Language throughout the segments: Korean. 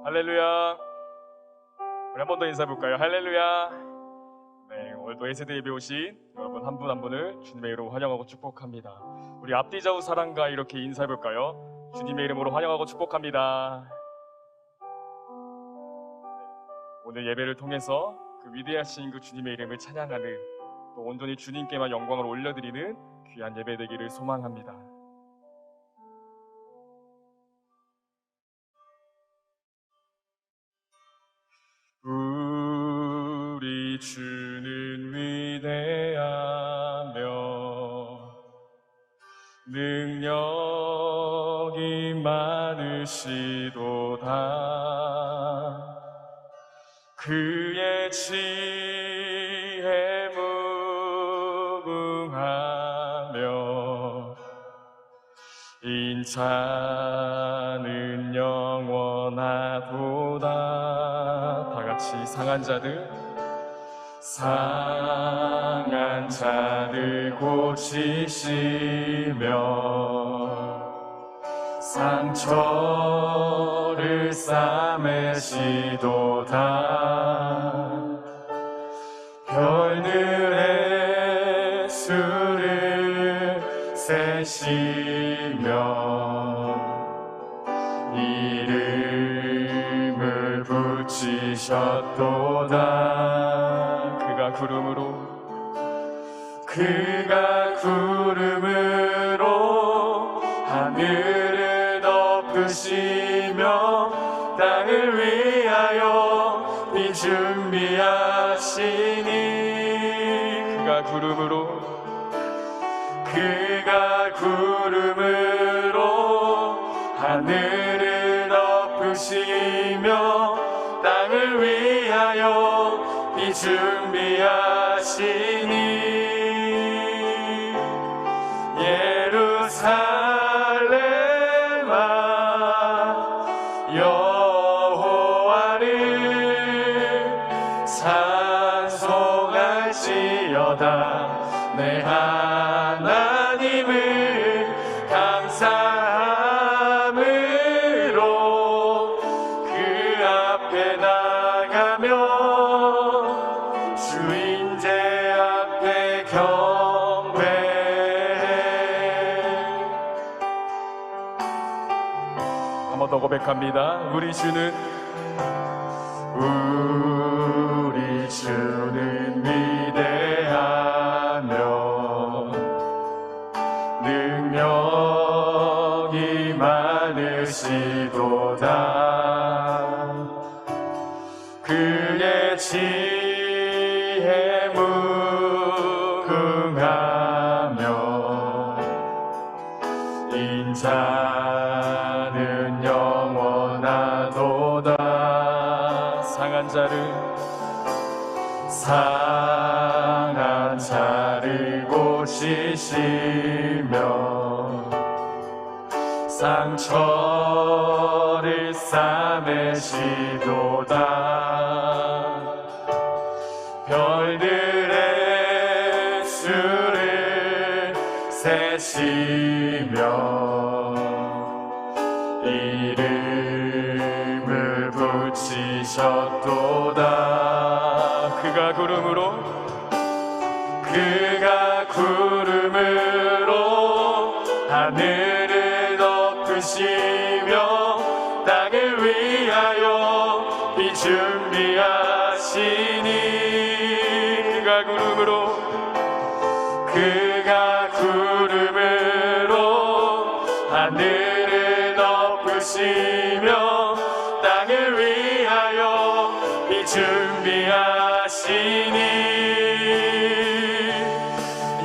할렐루야. 우리 한 번 더 인사해볼까요? 할렐루야. 네, 오늘도 A세대 예배 오신 여러분 한 분 한 분을 주님의 이름으로 환영하고 축복합니다. 우리 앞뒤 좌우 사랑과 이렇게 인사해볼까요? 주님의 이름으로 환영하고 축복합니다. 오늘 예배를 통해서 그 위대하신 그 주님의 이름을 찬양하는, 또 온전히 주님께만 영광을 올려드리는 귀한 예배 되기를 소망합니다. 우리 주는 위대하며 능력이 많으시도다. 그의 지혜 무궁하며 인자는 영원하도다. 다 같이 상한 자들 고치시며 상처를 싸매시도다. 별들의 수를 세시며 이름을 붙이셨도다. 그가 구름으로 하늘을 덮으시며 땅을 위하여 비 준비하시니. 그가 구름으로 하늘을 덮으시며 땅을 위하여 비 준비하시니. 예루살렘아 여호와를 찬송할지어다. 내 하나님을 감사함으로 그 앞에 나가며 주인제 앞에 경배해. 한 번 더 고백합니다. 우리 주는 위대하며 능력이 많으시도다. 그의 지혜 무궁하며 인자는 영원하도다. 상한 자를 고치시며 상처를 싸매시도다. 별들의 수를 세시며 이름을 붙이셨도다. 그가 구름으로 하늘을 덮으시며 땅을 위하여 비 준비하시니. 그가 구름으로 하늘을 덮으시며 땅을 위하여 비 준비하시니.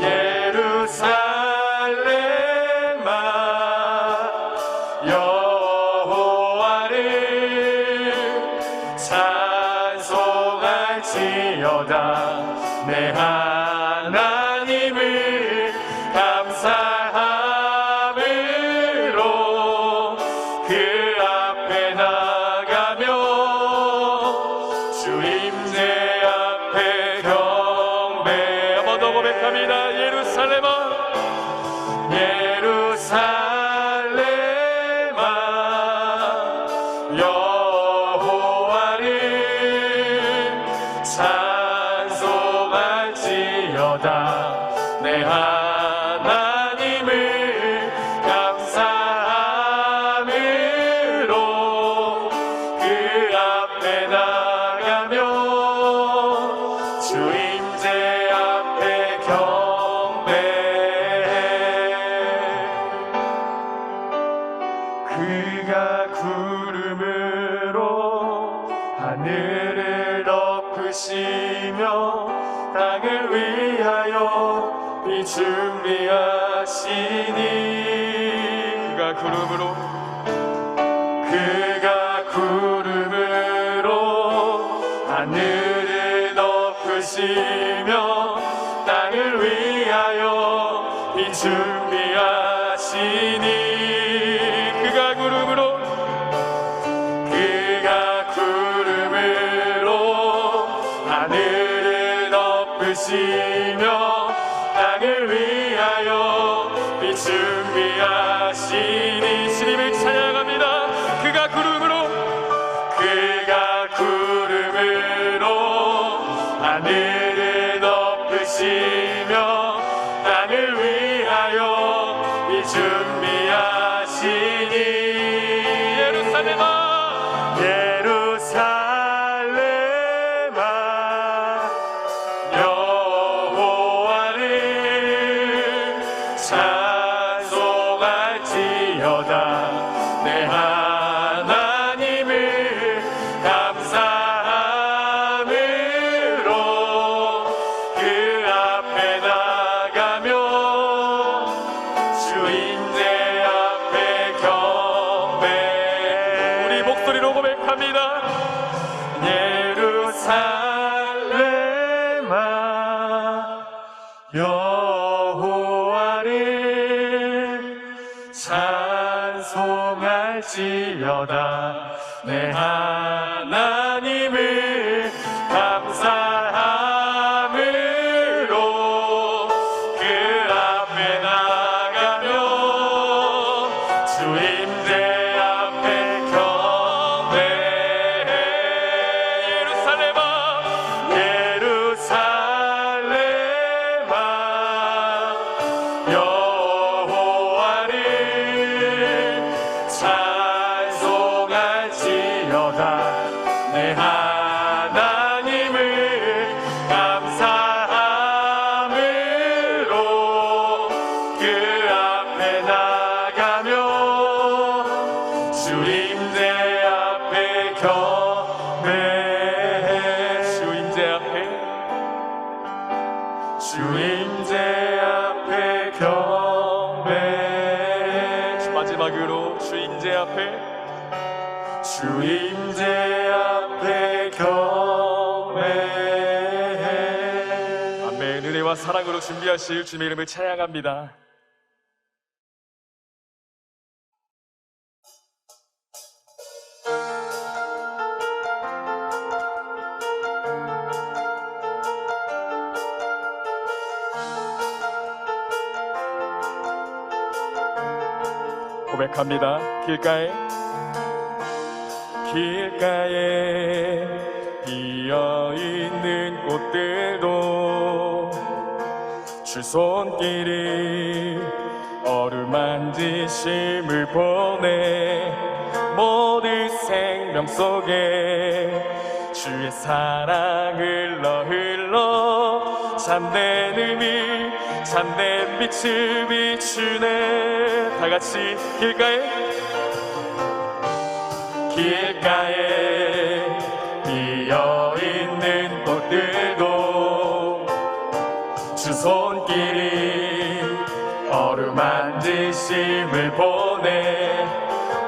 예루살렘아 여호와를 찬송할지어다. 내 하나님을 감사함으로 그 앞에 나가며 주임제 앞에 경배. 한 번 더 고백합니다. 예루살렘아 여호와를 준비하시니 그가 구름으로 하늘을 덮으시며 땅을 위하여 비 준비하시니 그가 구름으로 하늘을 덮으시며 땅을 위하여 비 준비하시니 주님을 찬양합니다. 그가 구름으로 하늘을 덮으시며 땅을 위하여 비 준비하시니 예루살렘아 여호와를 찬송할지어다 내 하나님을 감사함으로 그 앞에 나가며 주인의 앞에 경배 우리 목소리로 고백합니다. 예루살렘아 여호와를 찬송할지어다 내 하나님을 감사함으로 그 앞에 나가며 주임제 앞에 경배해 예루살렘아 여호와를 찬송할지어다 내 하나님을 감사함으로 그 앞에 나가며 주임제 앞에 경배해 주임제 앞에 경배해 마지막으로 주임제 앞에 경배해 아멘. 은혜와 사랑으로 준비하실 주님의 이름을 찬양합니다. 고백합니다. 길가에 피어있는 꽃들도 주 손길이 어루만지심을 보내 모든 생명 속에 주의 사랑 흘러 참된 의미 참된 빛을 비추네 다같이 길가에 피어있는 꽃들도 주 손길이 어루만지심을 보내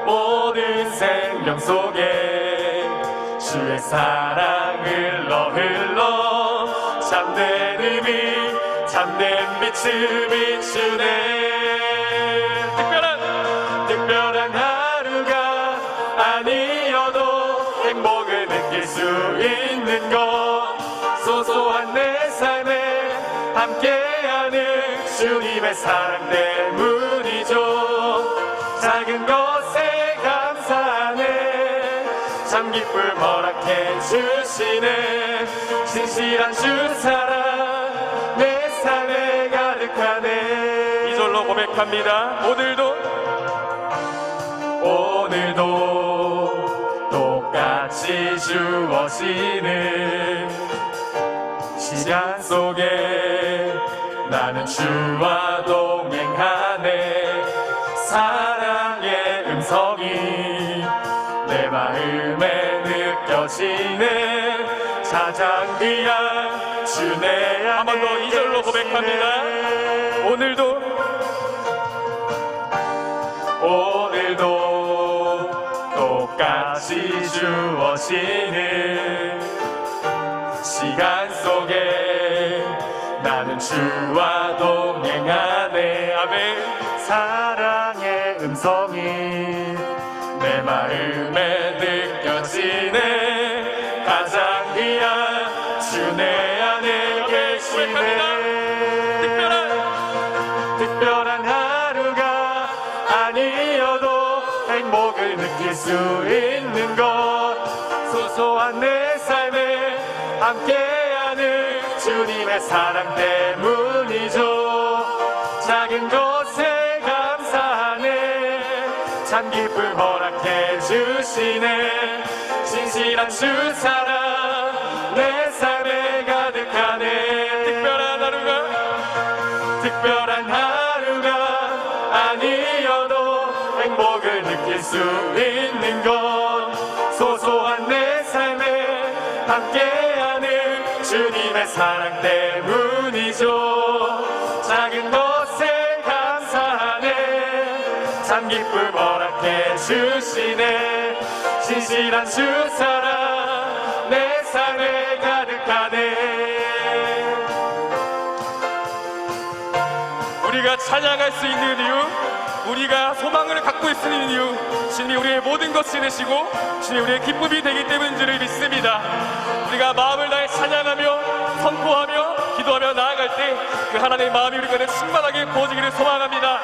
모든 생명 속에 주의 사랑 흘러 참된 의미 참된 빛을 비추네 특별한 하루가 아니어도 행복을 느낄 수 있는 것 소소한 내 삶에 함께하는 주님의 사랑 때문이죠 작은 것에 감사하네 참 기쁨 허락해 주시네 신실한 주 사랑 내 삶에 가득하네 이절로 고백합니다. 오늘도 똑같이 주어지는 시간 속에 나는 주와 동행하네 사랑의 음성이 내 마음에 느껴지네 가장 귀한 주내 안에 한 번 더 2절로 고백합니다. 오늘도 똑같이 주어지는 시간 속에 나는 주와 동행하네. 아멘. 사랑의 음성이 내 마음에 느껴지네. 가장 귀한 주 내 안에 계시네. 특별한 하루가 아니어도 행복을 느낄 수 있는 것, 소소한 내 삶에 함께하는 주님의 사랑 때문이죠. 작은 것에 감사하네. 참 기쁨 허락해 주시네. 진실한 주 사랑 내 삶에 가득하네. 특별한 하루가 아니어도 행복을 느낄 수 있는 것, 소소한 내 삶에 함께하는 주님의 사랑 때문이죠. 작은 것에 감사하네. 참 기쁨 허락해 주시네. 진실한 주 사랑 내 삶에 가득하네. 우리가 찬양할 수 있는 이유, 우리가 소망을 갖고 있는 이유, 주님이 우리의 모든 것이 되시고 주님이 우리의 기쁨이 되기 때문인 줄을 믿습니다. 우리가 마음을 다해 찬양하며 선포하며 기도하며 나아갈 때 그 하나님의 마음이 우리 가운데 충만하게 부어지기를 소망합니다.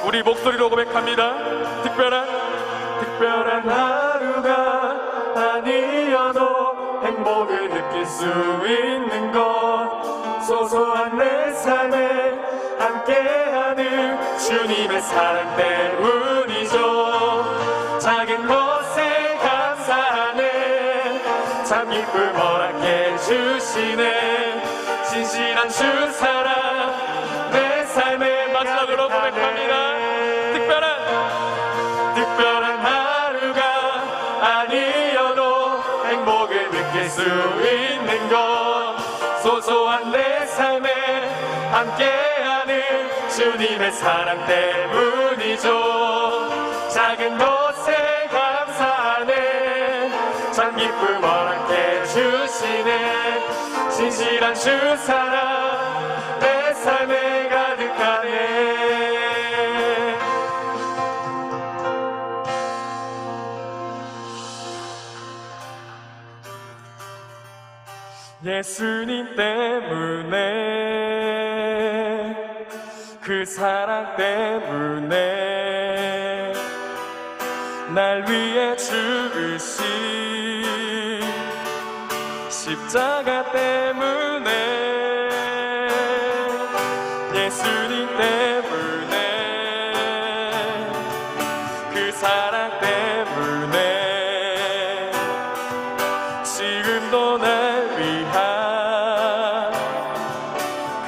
우리 목소리로 고백합니다. 특별한 하루가 아니어도 행복을 느낄 수 있는 것, 소소한 내 삶에 함께하는 주님의 사랑 때문이죠. 작은 것에 감사하네. 참 기쁨 허락해 주시네. 진실한 주 사랑 내 삶에 마지막으로 고백합니다. 특별한 하루가 아니어도 행복을 느낄 수 있는 것, 소소한 내 삶에 함께하는 주님의 사랑 때문이죠. 작은 것에 감사하네. 참 기쁨 허락해 주시네. 진실한 주 사랑 내 삶에 가득하네. 예수님 때문에, 그 사랑 때문에, 날 위해 죽으신 십자가 때문에, 예수님 때문에, 그 사랑 때문에, 지금도 날 위한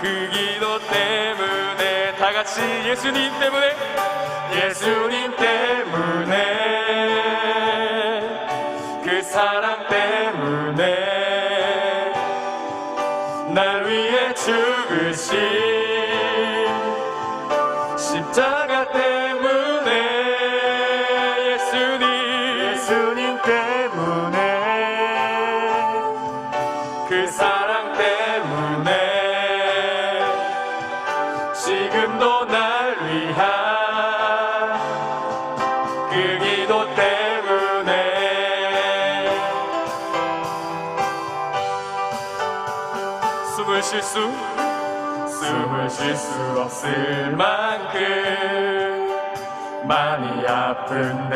그 기도 때문에, 다 같이 예수님 때문에, 예수님 때문에, 그 사랑 때문에, 날 위해 죽으신 십자가 때문에, 예수님 때문에, 그 사랑 때문에, 지금도 날 위한 그 기도 때문에, 숨을 쉴 수 없을 만큼 많이 아픈데,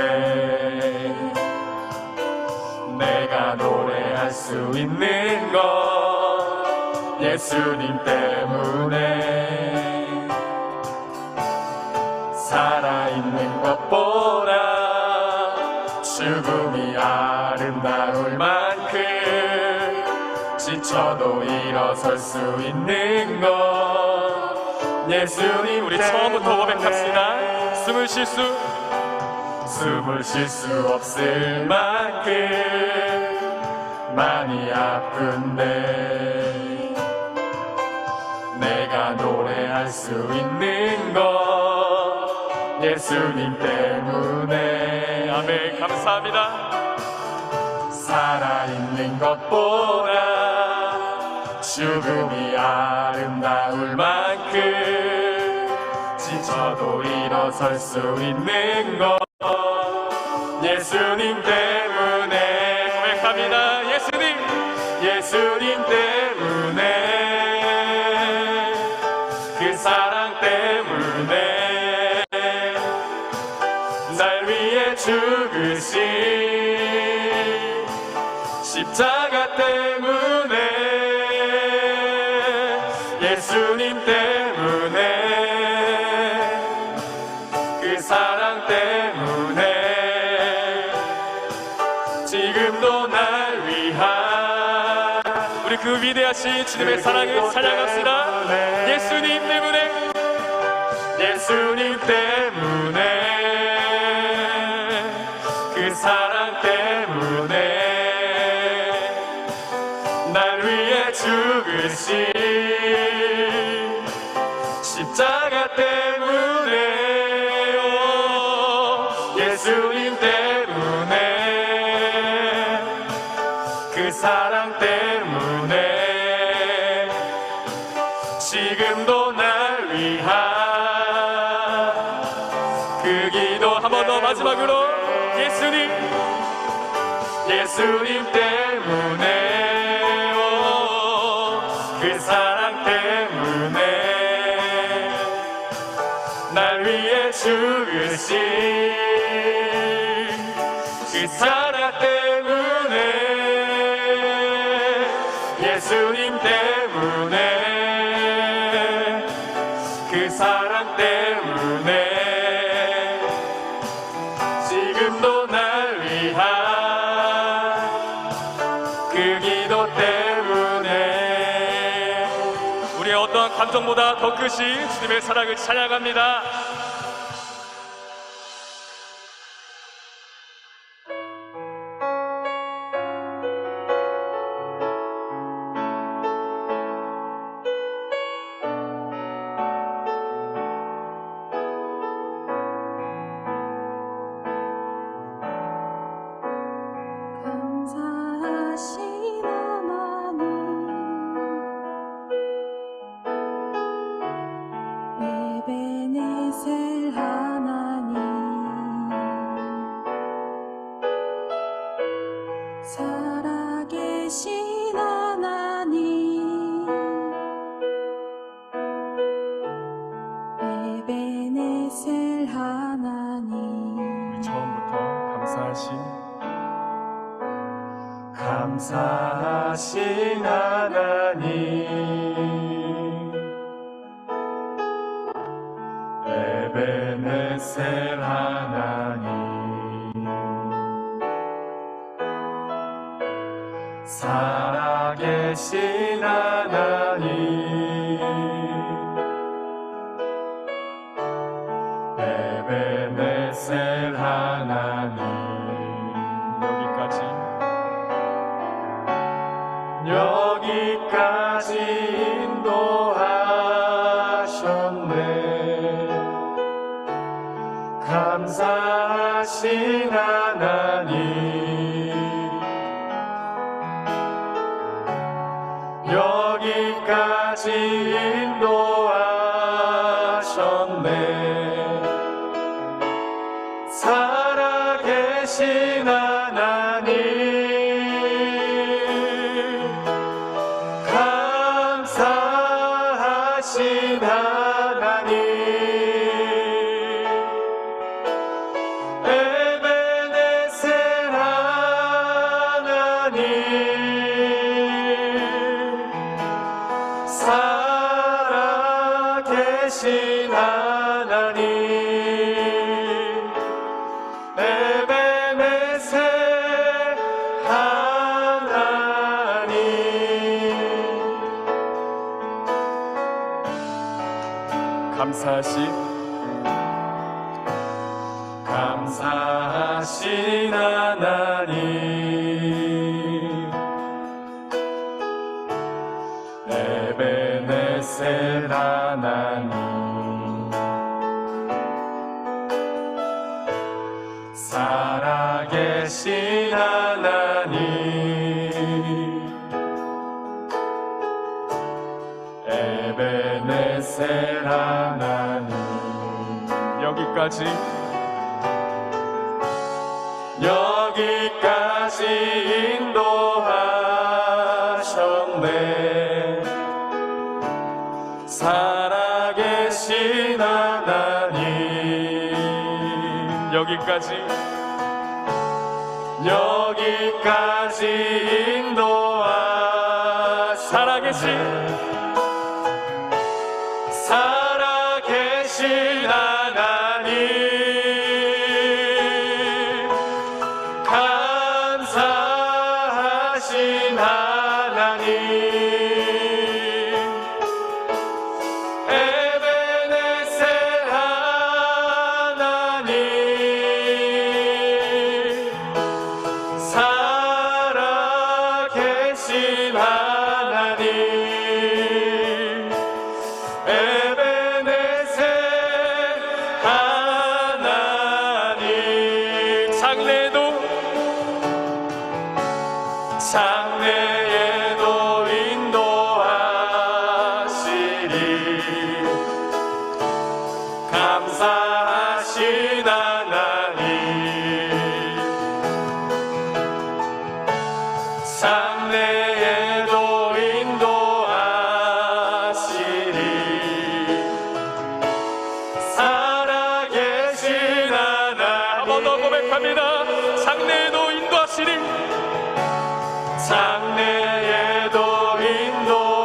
내가 노래할 수 있는 건 예수님 때문에, 살아있는 것보다 죽음이 아름다울 만큼 지쳐도 일어설 수 있는 것 예수님. 우리 처음부터 고백합시다. 숨을 쉴 수 없을 만큼 많이 아픈데 내가 노래할 수 있는 것 예수님 때문에. 아멘. 감사합니다. 살아있는 것보다 죽음이 아름다울 만큼 지쳐도 일어설 수 있는 것 예수님 때문에. 고백합니다. 예수님 때문에, 그 사랑 때문에, 날 위해 죽으신 십자가 때문에, 예수님 때문에, 그 사랑 때문에, 지금도 날 위한 우리 그 위대하신 주님의 사랑을 찬양합시다. 예수님 때문에, 예수님 때문에, 그 사랑 때문에, 날 위해 죽으신 십자가 때문에, 예수님 때문에, 그 사랑 때문에, 지금도 날 위한 그 기도. 한 번 더 마지막으로 예수님 때문에, 그 사랑 때문에, 날 위해 죽으신 그 사랑 때문에, 예수님 때문에, 그 사랑 때문에, 지금도 날 위한 그 기도 때문에. 우리의 어떠한 감정보다 더 크신 주님의 사랑을 찬양합니다. 감사하신 하나님, 에베네셀 하나님, 살아계신 하나님, 에베네셀 하나님. 처음부터 감사하신 하나님, 에베네셀 하나님, 살아계신 하나님, 에베네셀 하나님, 여기까지 인도하셨네. 감사하신 하나님, 여기까지 인도하셨네. 살아계신 하나님, 감사하신 하나님, 에베네셀 하나님, 살아계신 하나님, 에베네셀 하나님. 감사하신 하나님, 에베네셀 에베네셀 하나님 살아계신 하나님 에베네셀 하나님 여기까지 인도하셨네 살아계신 하나님 여기까지 살아계신 하나님 감사하신 하나님 에베네셀 하나님 살아계신 하나님 에베네셀 하나님 장래에도 인도하시리 감사하신 하나님 장래에도 인도하시리 살아계신 하나님 한 번 더 고백합니다. 장래에도 인도하시리 장래에도 인도하시리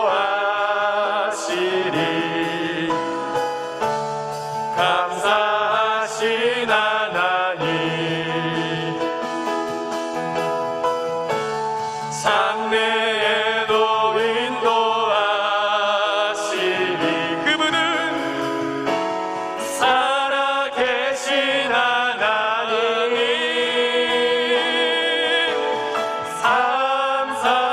감사하신 하나님 장래에도 인도하시리 그분은 살아계신 하나님 감사하신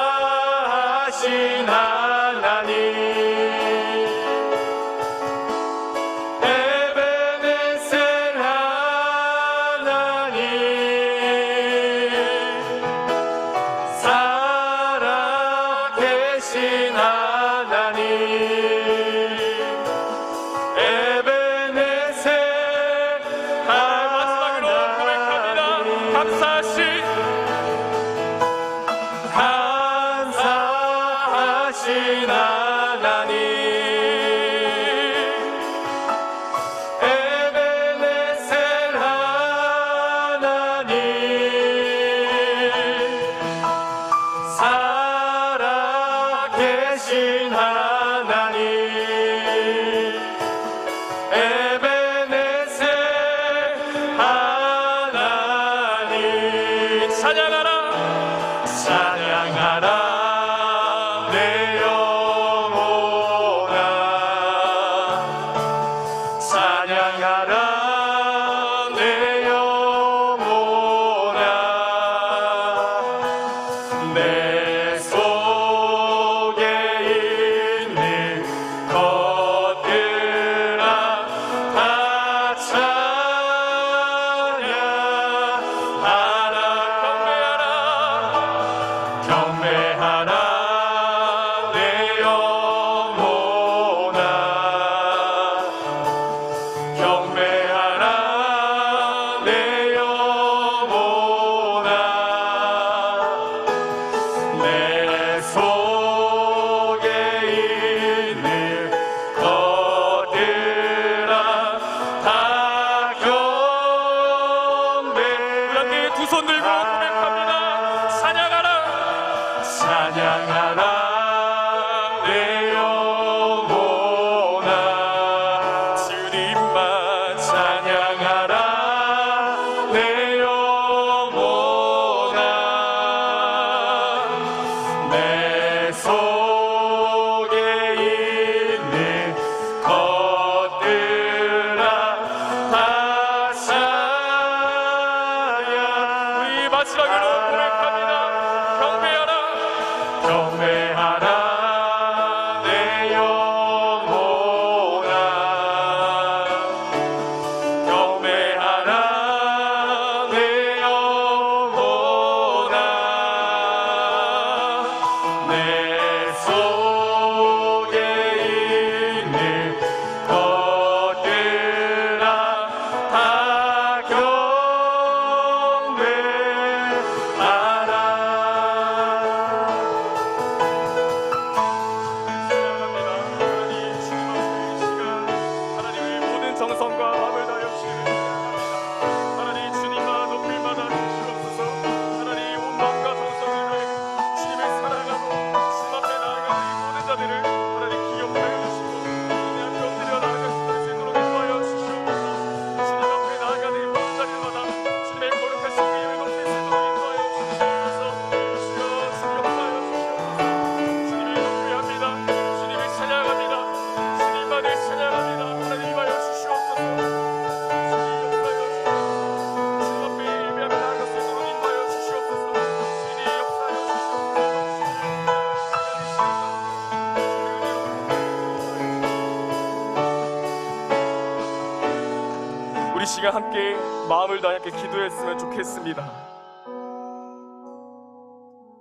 우리 시간 함께 마음을 다해 함께 기도했으면 좋겠습니다.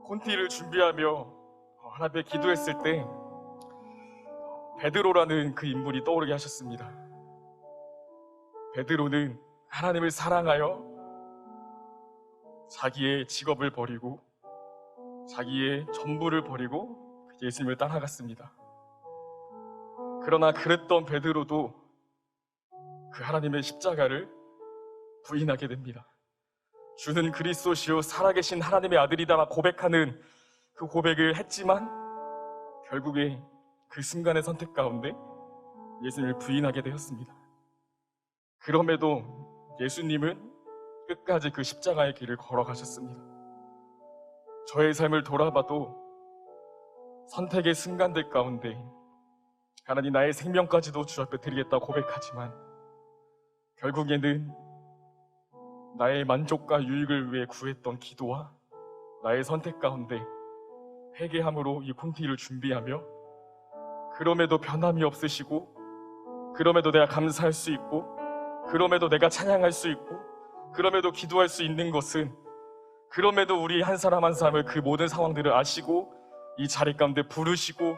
콘티를 준비하며 하나님께 기도했을 때 베드로라는 그 인물이 떠오르게 하셨습니다. 베드로는 하나님을 사랑하여 자기의 직업을 버리고 자기의 전부를 버리고 예수님을 따라갔습니다. 그러나 그랬던 베드로도 그 하나님의 십자가를 부인하게 됩니다. 주는 그리스도시요 살아계신 하나님의 아들이다 고백하는 그 고백을 했지만 결국에 그 순간의 선택 가운데 예수님을 부인하게 되었습니다. 그럼에도 예수님은 끝까지 그 십자가의 길을 걸어가셨습니다. 저의 삶을 돌아봐도 선택의 순간들 가운데 하나님 나의 생명까지도 주 앞에 드리겠다고 고백하지만 결국에는 나의 만족과 유익을 위해 구했던 기도와 나의 선택 가운데 회개함으로 이 콘티를 준비하며 그럼에도 변함이 없으시고 그럼에도 내가 감사할 수 있고 그럼에도 내가 찬양할 수 있고 그럼에도 기도할 수 있는 것은 그럼에도 우리 한 사람 한 사람을 그 모든 상황들을 아시고 이 자리 가운데 부르시고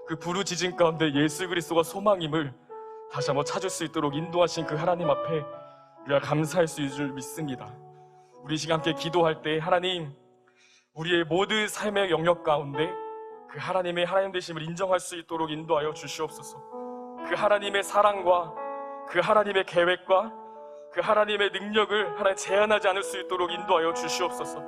그 부르짖음 가운데 예수 그리스도가 소망임을 다시 한번 찾을 수 있도록 인도하신 그 하나님 앞에 우리가 감사할 수 있을 줄 믿습니다. 우리 시간 함께 기도할 때 하나님 우리의 모든 삶의 영역 가운데 그 하나님의 하나님 되심을 인정할 수 있도록 인도하여 주시옵소서. 그 하나님의 사랑과 그 하나님의 계획과 그 하나님의 능력을 하나님 제한하지 않을 수 있도록 인도하여 주시옵소서.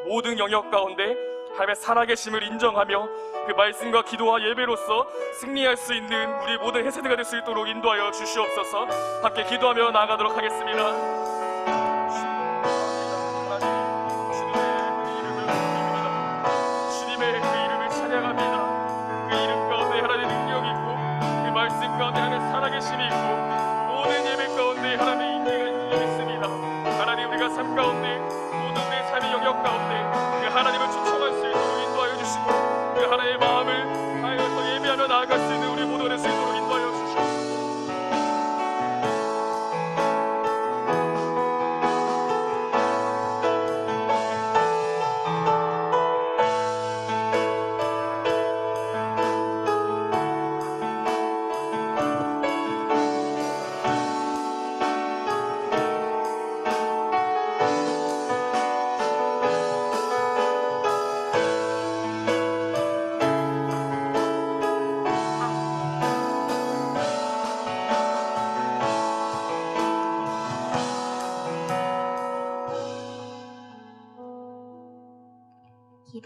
모든 영역 가운데 하나님의 살아계심을 인정하며 그 말씀과 기도와 예배로서 승리할 수 있는 우리 모든 회세대가 될 수 있도록 인도하여 주시옵소서. 함께 기도하며 나아가도록 하겠습니다. 주님의 그 이름을 찬양합니다. 그 이름 가운데 하나님의 능력이 있고 그 말씀 가운데 하나님의 살아계심이 있고 모든 예배 가운데 하나님의 인내가 있습니다. 하나님 우리가 삶 가운데 모든 우리의 삶의 영역 가운데 그 하나님을 초청할 수 있도록 인도하여 주시고 그 하나님의 마음을 하여서 예배하며 나아갈 수 있는 우리 모두가 될 수 있도록 인도하여 주시옵소서.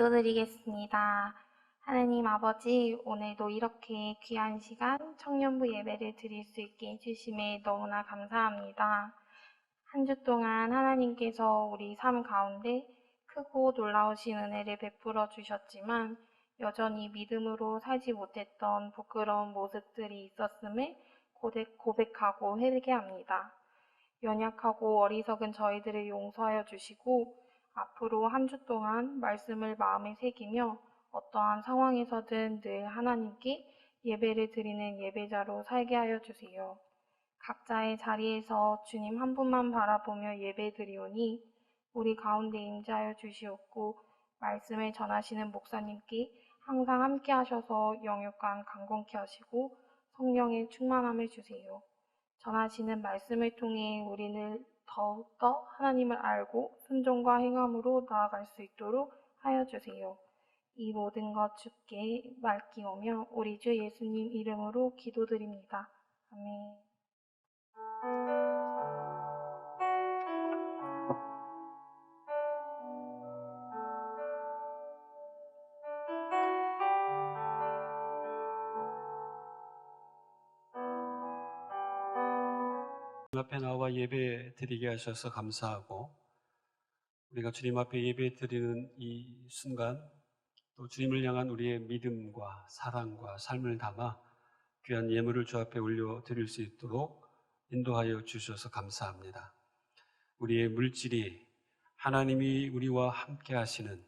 기도드리겠습니다. 하나님 아버지, 오늘도 이렇게 귀한 시간 청년부 예배를 드릴 수 있게 해주심에 너무나 감사합니다. 한 주 동안 하나님께서 우리 삶 가운데 크고 놀라우신 은혜를 베풀어 주셨지만 여전히 믿음으로 살지 못했던 부끄러운 모습들이 있었음을 고백하고 회개합니다. 연약하고 어리석은 저희들을 용서하여 주시고 앞으로 한 주 동안 말씀을 마음에 새기며 어떠한 상황에서든 늘 하나님께 예배를 드리는 예배자로 살게 하여 주세요. 각자의 자리에서 주님 한 분만 바라보며 예배 드리오니 우리 가운데 임재하여 주시옵고 말씀을 전하시는 목사님께 항상 함께 하셔서 영육간 강건케 하시고 성령의 충만함을 주세요. 전하시는 말씀을 통해 우리는 더욱더 하나님을 알고 순종과 행함으로 나아갈 수 있도록 하여 주세요. 이 모든 것 주께 맡기오며 우리 주 예수님 이름으로 기도드립니다. 아멘. 주님 앞에 나와 예배 드리게 하셔서 감사하고 우리가 주님 앞에 예배 드리는 이 순간 또 주님을 향한 우리의 믿음과 사랑과 삶을 담아 귀한 예물을 주 앞에 올려 드릴 수 있도록 인도하여 주셔서 감사합니다. 우리의 물질이 하나님이 우리와 함께 하시는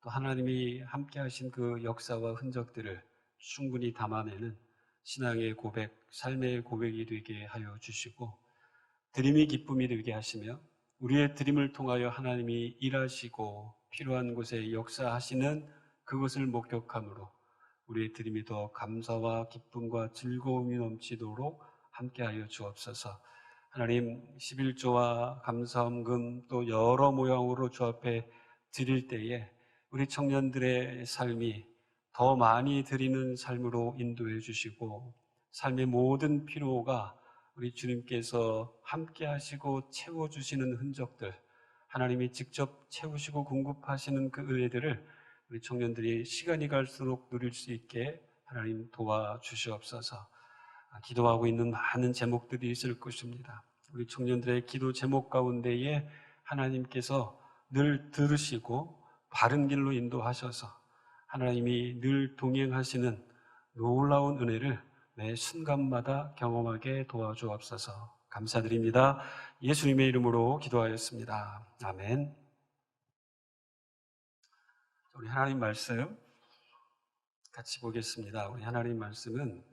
또 하나님이 함께 하신 그 역사와 흔적들을 충분히 담아내는 신앙의 고백, 삶의 고백이 되게 하여 주시고 드림이 기쁨이 되게 하시며 우리의 드림을 통하여 하나님이 일하시고 필요한 곳에 역사하시는 그것을 목격함으로 우리의 드림이 더 감사와 기쁨과 즐거움이 넘치도록 함께하여 주옵소서. 하나님, 11조와 감사헌금 또 여러 모양으로 주 앞에 드릴 때에 우리 청년들의 삶이 더 많이 드리는 삶으로 인도해 주시고 삶의 모든 필요가 우리 주님께서 함께 하시고 채워주시는 흔적들, 하나님이 직접 채우시고 공급하시는 그 은혜들을 우리 청년들이 시간이 갈수록 누릴 수 있게 하나님 도와주시옵소서. 기도하고 있는 많은 제목들이 있을 것입니다. 우리 청년들의 기도 제목 가운데에 하나님께서 늘 들으시고 바른 길로 인도하셔서 하나님이 늘 동행하시는 놀라운 은혜를 매 순간마다 경험하게 도와주옵소서. 감사드립니다. 예수님의 이름으로 기도하였습니다. 아멘. 우리 하나님 말씀 같이 보겠습니다. 우리 하나님 말씀은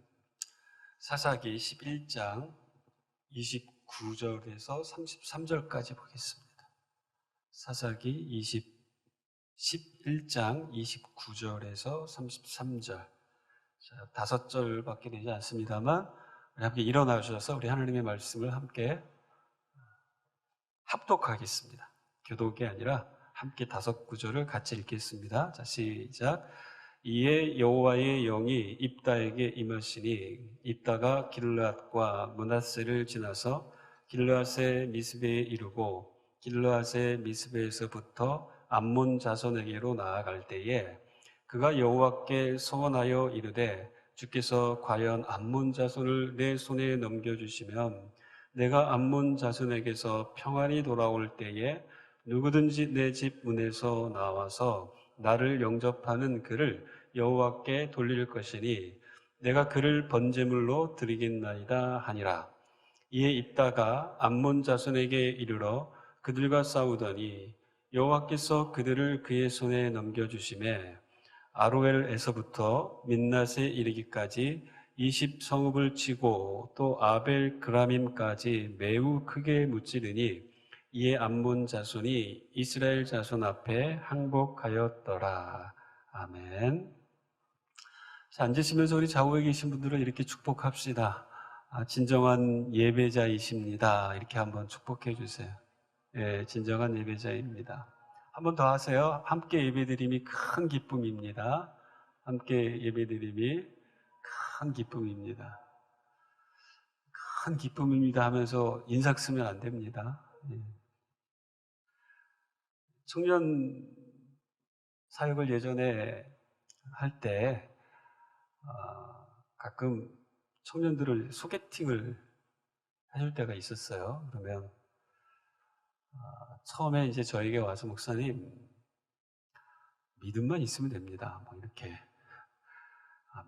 사사기 11장 29절에서 33절까지 보겠습니다. 사사기 11장 29절에서 33절. 5절밖에 되지 않습니다만 우리 함께 일어나셔서 우리 하나님의 말씀을 함께 합독하겠습니다. 교독이 아니라 함께 5구절을 같이 읽겠습니다. 자, 시작. 이에 여호와의 영이 입다에게 임하시니 입다가 길르앗과 므낫세를 지나서 길르앗의 미스베에 이르고 길르앗의 미스베에서부터 암몬 자손에게로 나아갈 때에 그가 여호와께 소원하여 이르되 주께서 과연 암몬 자손을 내 손에 넘겨주시면 내가 암몬 자손에게서 평안히 돌아올 때에 누구든지 내 집 문에서 나와서 나를 영접하는 그를 여호와께 돌릴 것이니 내가 그를 번제물로 드리겠나이다 하니라. 이에 입다가 암몬 자손에게 이르러 그들과 싸우더니 여호와께서 그들을 그의 손에 넘겨주시매 아로엘에서부터 민낫에 이르기까지 20성읍을 치고 또 아벨 그라밈까지 매우 크게 무찌르니 이에 암몬 자손이 이스라엘 자손 앞에 항복하였더라. 아멘. 자, 앉으시면서 우리 좌우에 계신 분들은 이렇게 축복합시다. 진정한 예배자이십니다. 이렇게 한번 축복해 주세요. 예, 진정한 예배자입니다. 한 번 더 하세요. 함께 예배드림이 큰 기쁨입니다. 함께 예배드림이 큰 기쁨입니다. 큰 기쁨입니다 하면서 인상 쓰면 안 됩니다. 예. 청년 사역을 예전에 할 때 가끔 청년들을 소개팅을 해줄 때가 있었어요. 그러면 처음에 이제 저에게 와서 목사님 믿음만 있으면 됩니다. 뭐 이렇게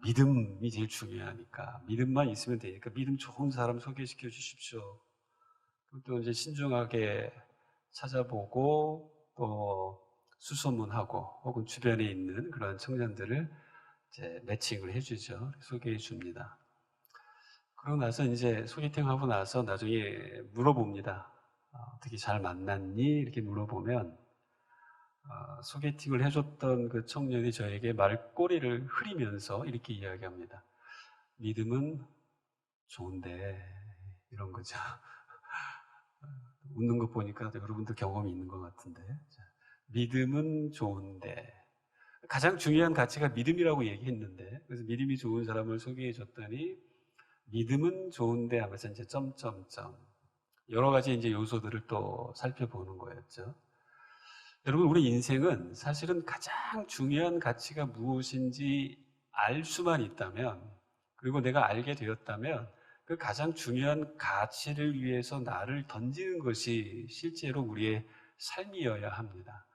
믿음이 제일 중요하니까 믿음만 있으면 되니까 믿음 좋은 사람 소개시켜 주십시오. 또 이제 신중하게 찾아보고 또 수소문하고 혹은 주변에 있는 그런 청년들을 이제 매칭을 해주죠. 소개해 줍니다. 그러고 나서 이제 소개팅하고 나서 나중에 물어봅니다. 어떻게 잘 만났니? 이렇게 물어보면 소개팅을 해줬던 그 청년이 저에게 말꼬리를 흐리면서 이렇게 이야기합니다. 믿음은 좋은데 이런 거죠. 웃는 거 보니까 여러분도 경험이 있는 것 같은데 믿음은 좋은데 가장 중요한 가치가 믿음이라고 얘기했는데 그래서 믿음이 좋은 사람을 소개해 줬더니 믿음은 좋은데 하면서 이제 점점점 여러 가지 이제 요소들을 또 살펴보는 거였죠. 여러분, 우리 인생은 사실은 가장 중요한 가치가 무엇인지 알 수만 있다면, 그리고 내가 알게 되었다면 그 가장 중요한 가치를 위해서 나를 던지는 것이 실제로 우리의 삶이어야 합니다.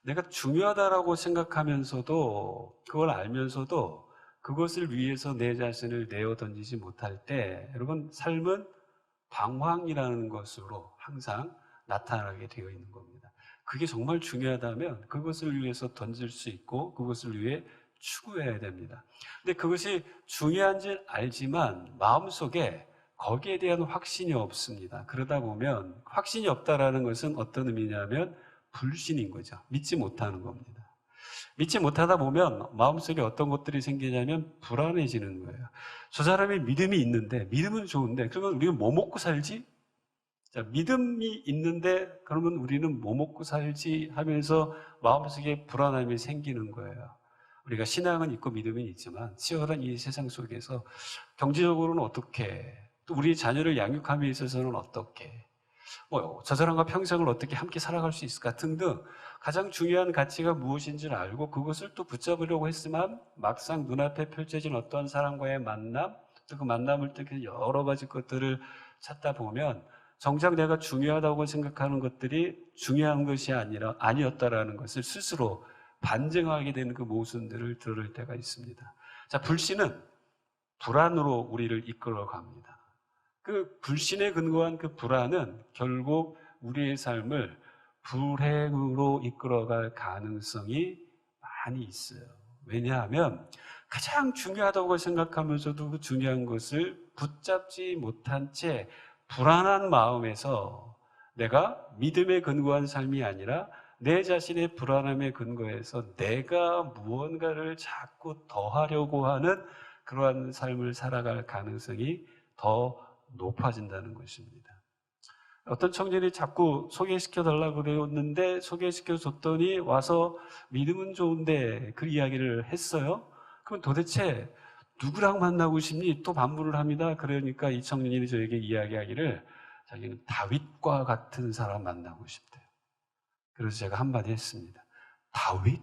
내가 중요하다라고 생각하면서도 그걸 알면서도 그것을 위해서 내 자신을 내어 던지지 못할 때 여러분, 삶은 방황이라는 것으로 항상 나타나게 되어 있는 겁니다. 그게 정말 중요하다면 그것을 위해서 던질 수 있고 그것을 위해 추구해야 됩니다. 근데 그것이 중요한지 알지만 마음속에 거기에 대한 확신이 없습니다. 그러다 보면 확신이 없다라는 것은 어떤 의미냐면 불신인 거죠. 믿지 못하는 겁니다. 믿지 못하다 보면 마음속에 어떤 것들이 생기냐면 불안해지는 거예요. 저 사람이 믿음이 있는데, 믿음은 좋은데 그러면 우리는 뭐 먹고 살지? 자, 믿음이 있는데 그러면 우리는 뭐 먹고 살지 하면서 마음속에 불안함이 생기는 거예요. 우리가 신앙은 있고 믿음은 있지만 치열한 이 세상 속에서 경제적으로는 어떻게, 또 우리 자녀를 양육함에 있어서는 어떻게, 저 사람과 평생을 어떻게 함께 살아갈 수 있을까 등등 가장 중요한 가치가 무엇인지를 알고 그것을 또 붙잡으려고 했지만 막상 눈앞에 펼쳐진 어떤 사람과의 만남, 또 그 만남을 또 여러 가지 것들을 찾다 보면 정작 내가 중요하다고 생각하는 것들이 중요한 것이 아니었다라는 것을 스스로 반증하게 되는 그 모순들을 드러낼 때가 있습니다. 자, 불신은 불안으로 우리를 이끌어 갑니다. 그 불신에 근거한 그 불안은 결국 우리의 삶을 불행으로 이끌어갈 가능성이 많이 있어요. 왜냐하면 가장 중요하다고 생각하면서도 그 중요한 것을 붙잡지 못한 채 불안한 마음에서 내가 믿음에 근거한 삶이 아니라 내 자신의 불안함에 근거해서 내가 무언가를 자꾸 더하려고 하는 그러한 삶을 살아갈 가능성이 더 높아진다는 것입니다. 어떤 청년이 자꾸 소개시켜달라고 그랬는데 소개시켜줬더니 와서 믿음은 좋은데 그 이야기를 했어요. 그럼 도대체 누구랑 만나고 싶니? 또 반문을 합니다. 그러니까 이 청년이 저에게 이야기하기를 자기는 다윗과 같은 사람 만나고 싶대요. 그래서 제가 한마디 했습니다. 다윗?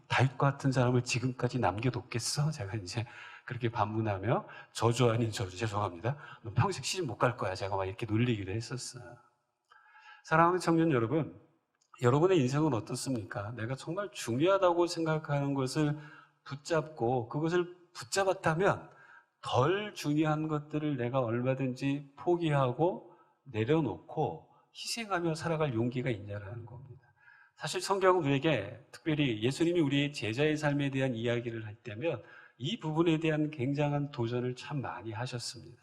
다윗과 같은 사람을 지금까지 남겨뒀겠어? 제가 이제 그렇게 반문하며 저주 아닌 저주, 죄송합니다. 너 평생 시집 못 갈 거야. 제가 막 이렇게 놀리기도 했었어요. 사랑하는 청년 여러분, 여러분의 인생은 어떻습니까? 내가 정말 중요하다고 생각하는 것을 붙잡고 그것을 붙잡았다면 덜 중요한 것들을 내가 얼마든지 포기하고 내려놓고 희생하며 살아갈 용기가 있냐라는 겁니다. 사실 성경은 우리에게 특별히 예수님이 우리의 제자의 삶에 대한 이야기를 할 때면 이 부분에 대한 굉장한 도전을 참 많이 하셨습니다.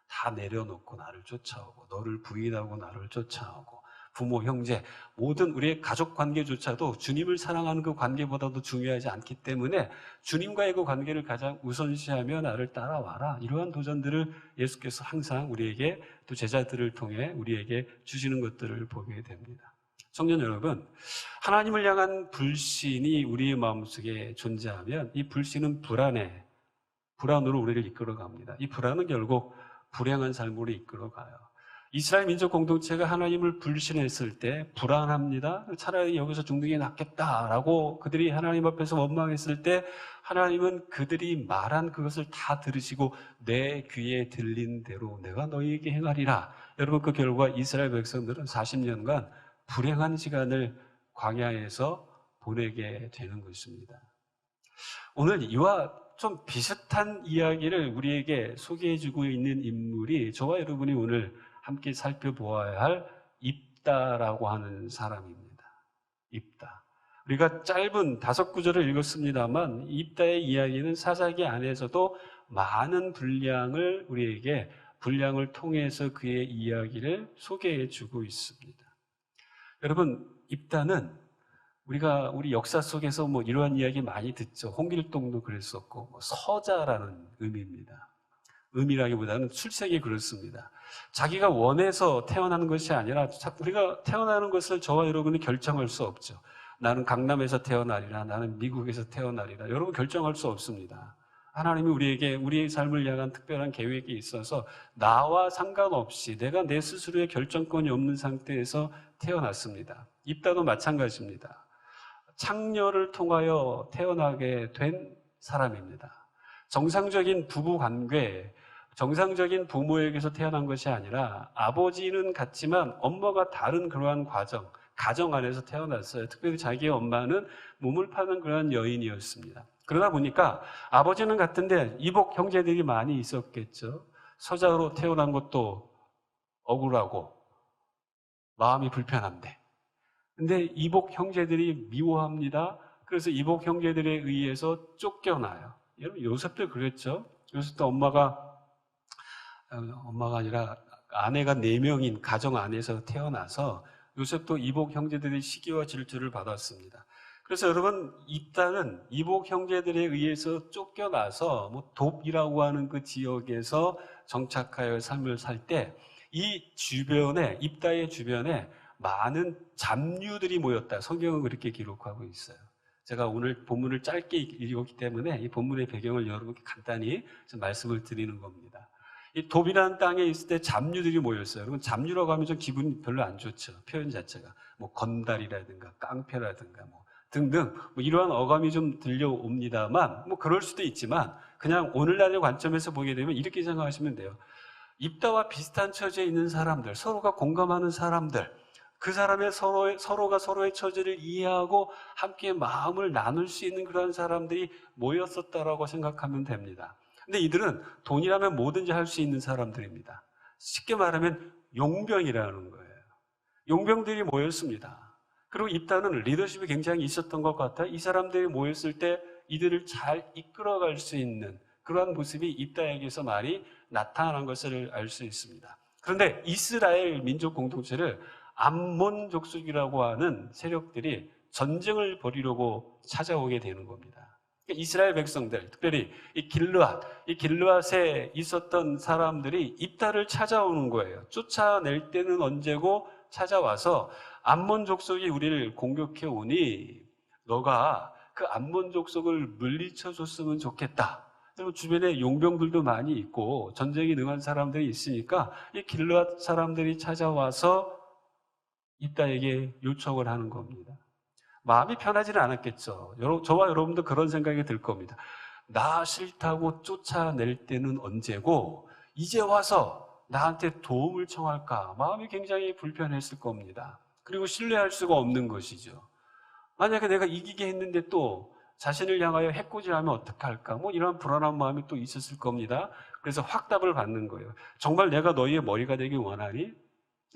다 내려놓고 나를 쫓아오고 너를 부인하고 나를 쫓아오고 부모, 형제, 모든 우리의 가족 관계조차도 주님을 사랑하는 그 관계보다도 중요하지 않기 때문에 주님과의 그 관계를 가장 우선시하며 나를 따라와라. 이러한 도전들을 예수께서 항상 우리에게 또 제자들을 통해 우리에게 주시는 것들을 보게 됩니다. 청년 여러분, 하나님을 향한 불신이 우리의 마음속에 존재하면 이 불신은 불안으로 우리를 이끌어갑니다. 이 불안은 결국 불행한 삶으로 이끌어가요. 이스라엘 민족 공동체가 하나님을 불신했을 때 불안합니다. 차라리 여기서 죽는 게 낫겠다라고 그들이 하나님 앞에서 원망했을 때 하나님은 그들이 말한 그것을 다 들으시고 내 귀에 들린 대로 내가 너희에게 행하리라. 여러분, 그 결과 이스라엘 백성들은 40년간 불행한 시간을 광야에서 보내게 되는 것입니다. 오늘 이와 좀 비슷한 이야기를 우리에게 소개해주고 있는 인물이 저와 여러분이 오늘 함께 살펴보아야 할 입다라고 하는 사람입니다. 입다. 우리가 짧은 5구절을 읽었습니다만 입다의 이야기는 사사기 안에서도 많은 분량을 통해서 그의 이야기를 소개해주고 있습니다. 여러분, 입다는 우리 역사 속에서 이러한 이야기 많이 듣죠. 홍길동도 그랬었고, 서자라는 의미입니다. 의미라기보다는 출생이 그렇습니다. 자기가 원해서 태어나는 것이 아니라 우리가 태어나는 것을 저와 여러분이 결정할 수 없죠. 나는 강남에서 태어나리라, 나는 미국에서 태어나리라. 여러분 결정할 수 없습니다. 하나님이 우리에게 우리의 삶을 향한 특별한 계획이 있어서 나와 상관없이 내가 내 스스로의 결정권이 없는 상태에서 태어났습니다. 입다도 마찬가지입니다. 창녀를 통하여 태어나게 된 사람입니다. 정상적인 부부 관계, 정상적인 부모에게서 태어난 것이 아니라 아버지는 같지만 엄마가 다른 그러한 가정 안에서 태어났어요. 특별히 자기의 엄마는 몸을 파는 그러한 여인이었습니다. 그러다 보니까 아버지는 같은데 이복 형제들이 많이 있었겠죠. 서자로 태어난 것도 억울하고 마음이 불편한데. 근데 이복 형제들이 미워합니다. 그래서 이복 형제들에 의해서 쫓겨나요. 여러분 요셉도 그랬죠. 요셉도 엄마가 엄마가 아니라 아내가 4명인 가정 안에서 태어나서 요셉도 이복 형제들의 시기와 질투를 받았습니다. 그래서 여러분, 입다는 이복 형제들에 의해서 쫓겨나서 돕이라고 하는 그 지역에서 정착하여 삶을 살 때 이 주변에, 입다의 주변에 많은 잡류들이 모였다. 성경은 그렇게 기록하고 있어요. 제가 오늘 본문을 짧게 읽었기 때문에 이 본문의 배경을 여러분께 간단히 좀 말씀을 드리는 겁니다. 이 돕이라는 땅에 있을 때 잡류들이 모였어요. 여러분, 잡류라고 하면 좀 기분이 별로 안 좋죠. 표현 자체가. 건달이라든가 깡패라든가 등등 이러한 어감이 좀 들려옵니다만 그럴 수도 있지만 그냥 오늘날의 관점에서 보게 되면 이렇게 생각하시면 돼요. 입다와 비슷한 처지에 있는 사람들, 서로가 공감하는 사람들, 그 사람의 서로가 서로의 처지를 이해하고 함께 마음을 나눌 수 있는 그러한 사람들이 모였었다라고 생각하면 됩니다. 근데 이들은 돈이라면 뭐든지 할 수 있는 사람들입니다. 쉽게 말하면 용병이라는 거예요. 용병들이 모였습니다. 그리고 입다는 리더십이 굉장히 있었던 것 같아요. 이 사람들이 모였을 때 이들을 잘 이끌어갈 수 있는 그러한 모습이 입다에게서 많이 나타난 것을 알 수 있습니다. 그런데 이스라엘 민족 공동체를 암몬 족속이라고 하는 세력들이 전쟁을 벌이려고 찾아오게 되는 겁니다. 이스라엘 백성들, 특별히 이 길르앗에 있었던 사람들이 입다를 찾아오는 거예요. 쫓아낼 때는 언제고 찾아와서 암몬 족속이 우리를 공격해 오니 너가 그 암몬 족속을 물리쳐 줬으면 좋겠다. 그리고 주변에 용병들도 많이 있고 전쟁에 능한 사람들이 있으니까 이 길르앗 사람들이 찾아와서 입다에게 요청을 하는 겁니다. 마음이 편하지는 않았겠죠. 저와 여러분도 그런 생각이 들 겁니다. 나 싫다고 쫓아낼 때는 언제고 이제 와서 나한테 도움을 청할까? 마음이 굉장히 불편했을 겁니다. 그리고 신뢰할 수가 없는 것이죠. 만약에 내가 이기게 했는데 또 자신을 향하여 해코지하면 어떡할까? 이런 불안한 마음이 또 있었을 겁니다. 그래서 확답을 받는 거예요. 정말 내가 너희의 머리가 되길 원하니?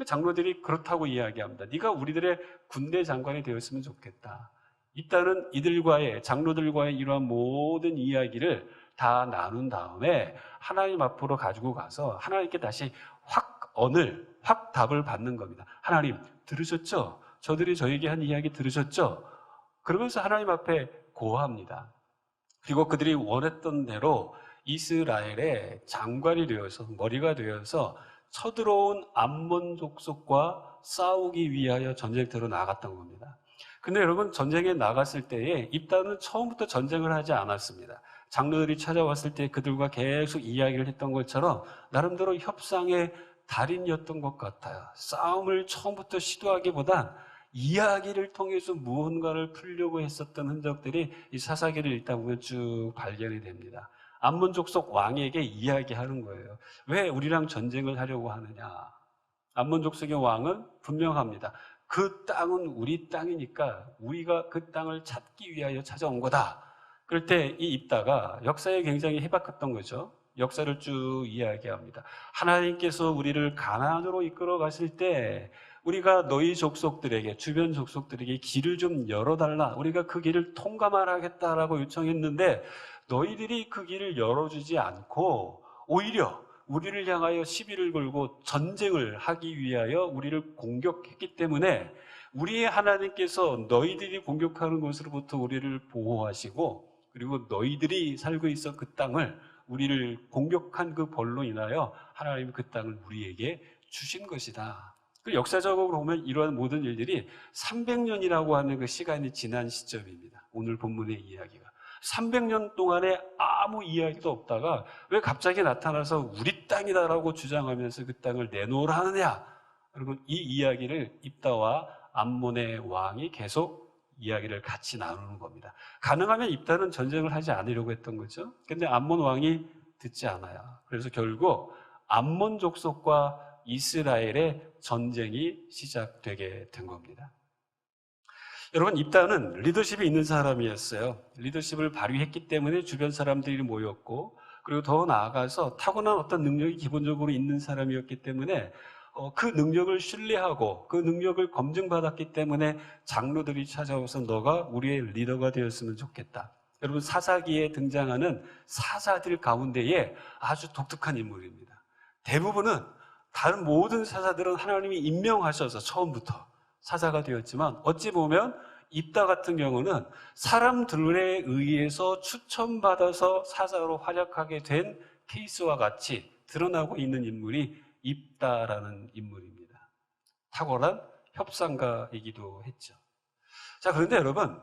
장로들이 그렇다고 이야기합니다. 네가 우리들의 군대 장관이 되었으면 좋겠다. 일단은 이들과의, 장로들과의 이러한 모든 이야기를 다 나눈 다음에 하나님 앞으로 가지고 가서 하나님께 다시 확 답을 받는 겁니다. 하나님, 들으셨죠? 저들이 저에게 한 이야기 들으셨죠? 그러면서 하나님 앞에 고합니다. 그리고 그들이 원했던 대로 이스라엘의 장관이 되어서, 머리가 되어서 쳐들어온 암몬 족속과 싸우기 위하여 전쟁터로 나갔던 겁니다. 근데 여러분, 전쟁에 나갔을 때에 입다는 처음부터 전쟁을 하지 않았습니다. 장로들이 찾아왔을 때 그들과 계속 이야기를 했던 것처럼 나름대로 협상의 달인이었던 것 같아요. 싸움을 처음부터 시도하기보단 이야기를 통해서 무언가를 풀려고 했었던 흔적들이 이 사사기를 읽다 보면 쭉 발견이 됩니다. 암몬 족속 왕에게 이야기하는 거예요. 왜 우리랑 전쟁을 하려고 하느냐? 암몬 족속의 왕은 분명합니다. 그 땅은 우리 땅이니까 우리가 그 땅을 찾기 위하여 찾아온 거다. 그럴 때 이 입다가 역사에 굉장히 해박했던 거죠. 역사를 쭉 이야기합니다. 하나님께서 우리를 가나안으로 이끌어 가실 때 우리가 너희 족속들에게, 주변 족속들에게 길을 좀 열어달라. 우리가 그 길을 통과하겠다라고 요청했는데 너희들이 그 길을 열어주지 않고 오히려 우리를 향하여 시비를 걸고 전쟁을 하기 위하여 우리를 공격했기 때문에 우리의 하나님께서 너희들이 공격하는 것으로부터 우리를 보호하시고 그리고 너희들이 살고 있어 그 땅을 우리를 공격한 그 벌로 인하여 하나님이 그 땅을 우리에게 주신 것이다. 역사적으로 보면 이러한 모든 일들이 300년이라고 하는 그 시간이 지난 시점입니다. 오늘 본문의 이야기가. 300년 동안에 아무 이야기도 없다가 왜 갑자기 나타나서 우리 땅이다라고 주장하면서 그 땅을 내놓으라 하느냐? 여러분, 이 이야기를 입다와 암몬의 왕이 계속 이야기를 같이 나누는 겁니다. 가능하면 입다는 전쟁을 하지 않으려고 했던 거죠. 근데 암몬 왕이 듣지 않아요. 그래서 결국 암몬 족속과 이스라엘의 전쟁이 시작되게 된 겁니다. 여러분, 입다는 리더십이 있는 사람이었어요. 리더십을 발휘했기 때문에 주변 사람들이 모였고, 그리고 더 나아가서 타고난 어떤 능력이 기본적으로 있는 사람이었기 때문에 그 능력을 신뢰하고 그 능력을 검증받았기 때문에 장로들이 찾아와서 너가 우리의 리더가 되었으면 좋겠다. 여러분, 사사기에 등장하는 사사들 가운데에 아주 독특한 인물입니다. 대부분은 다른 모든 사자들은 하나님이 임명하셔서 처음부터 사자가 되었지만 어찌 보면 입다 같은 경우는 사람들에 의해서 추천받아서 사자로 활약하게 된 케이스와 같이 드러나고 있는 인물이 입다라는 인물입니다. 탁월한 협상가이기도 했죠. 자, 그런데 여러분,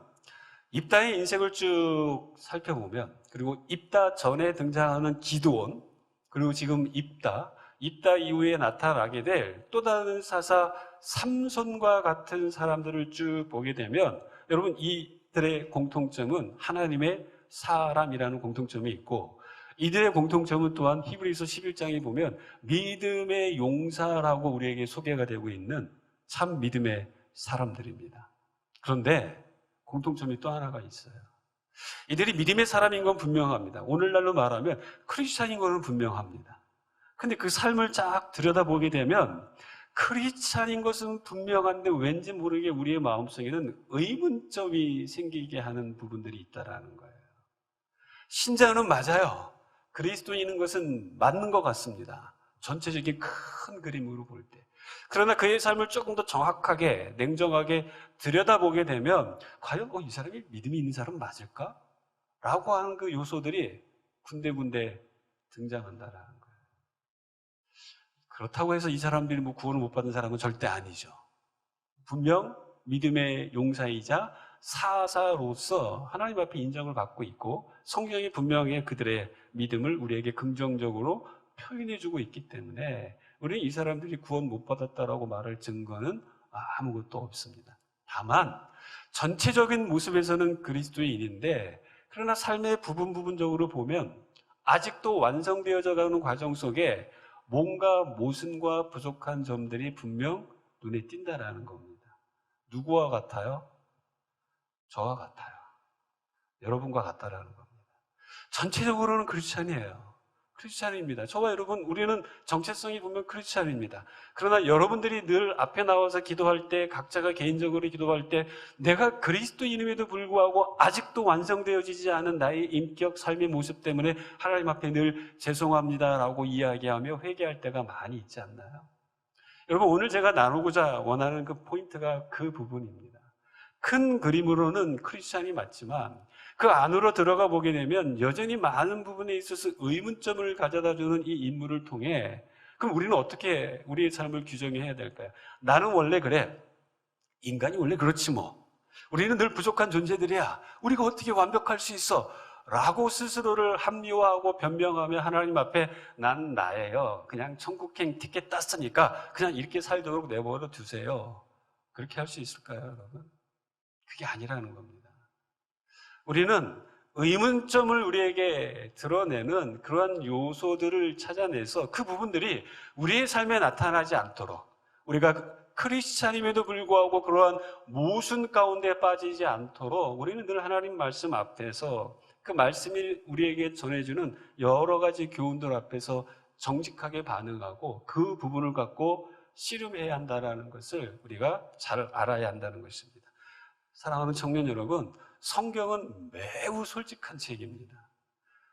입다의 인생을 쭉 살펴보면, 그리고 입다 전에 등장하는 기드온, 그리고 지금 입다 이후에 나타나게 될 또 다른 사사 삼손과 같은 사람들을 쭉 보게 되면, 여러분, 이들의 공통점은 하나님의 사람이라는 공통점이 있고, 이들의 공통점은 또한 히브리서 11장에 보면 믿음의 용사라고 우리에게 소개가 되고 있는 참 믿음의 사람들입니다. 그런데 공통점이 또 하나가 있어요. 이들이 믿음의 사람인 건 분명합니다. 오늘날로 말하면 크리스찬인 거는 분명합니다. 근데 그 삶을 쫙 들여다보게 되면 크리스찬인 것은 분명한데 왠지 모르게 우리의 마음속에는 의문점이 생기게 하는 부분들이 있다라는 거예요. 신자는 맞아요. 그리스도인인 것은 맞는 것 같습니다. 전체적인 큰 그림으로 볼 때. 그러나 그의 삶을 조금 더 정확하게, 냉정하게 들여다보게 되면 과연 이 사람이 믿음이 있는 사람 맞을까? 라고 하는 그 요소들이 군데군데 등장한다라는 거예요. 그렇다고 해서 이 사람들이 구원을 못 받은 사람은 절대 아니죠. 분명 믿음의 용사이자 사사로서 하나님 앞에 인정을 받고 있고 성경이 분명히 그들의 믿음을 우리에게 긍정적으로 표현해주고 있기 때문에 우리는 이 사람들이 구원 못 받았다라고 말할 증거는 아무것도 없습니다. 다만 전체적인 모습에서는 그리스도인인데, 그러나 삶의 부분적으로 보면 아직도 완성되어져 가는 과정 속에 뭔가 모순과 부족한 점들이 분명 눈에 띈다라는 겁니다. 누구와 같아요? 저와 같아요. 여러분과 같다라는 겁니다. 전체적으로는 크리스찬이에요. 크리스찬입니다. 저와 여러분, 우리는 정체성이 보면 크리스찬입니다. 그러나 여러분들이 늘 앞에 나와서 기도할 때, 각자가 개인적으로 기도할 때 내가 그리스도인임에도 불구하고 아직도 완성되어지지 않은 나의 인격, 삶의 모습 때문에 하나님 앞에 늘 죄송합니다라고 이야기하며 회개할 때가 많이 있지 않나요? 여러분, 오늘 제가 나누고자 원하는 그 포인트가 그 부분입니다. 큰 그림으로는 크리스찬이 맞지만 그 안으로 들어가 보게 되면 여전히 많은 부분에 있어서 의문점을 가져다 주는 이 인물을 통해, 그럼 우리는 어떻게 우리의 삶을 규정해야 될까요? 나는 원래 그래. 인간이 원래 그렇지 뭐. 우리는 늘 부족한 존재들이야. 우리가 어떻게 완벽할 수 있어? 라고 스스로를 합리화하고 변명하며 하나님 앞에 난 나예요. 그냥 천국행 티켓 땄으니까 그냥 이렇게 살도록 내버려 두세요. 그렇게 할 수 있을까요, 여러분? 그게 아니라는 겁니다. 우리는 의문점을 우리에게 드러내는 그러한 요소들을 찾아내서 그 부분들이 우리의 삶에 나타나지 않도록, 우리가 크리스찬임에도 불구하고 그러한 모순 가운데 빠지지 않도록 우리는 늘 하나님 말씀 앞에서 그 말씀이 우리에게 전해주는 여러 가지 교훈들 앞에서 정직하게 반응하고 그 부분을 갖고 씨름해야 한다는 것을 우리가 잘 알아야 한다는 것입니다. 사랑하는 청년 여러분, 성경은 매우 솔직한 책입니다.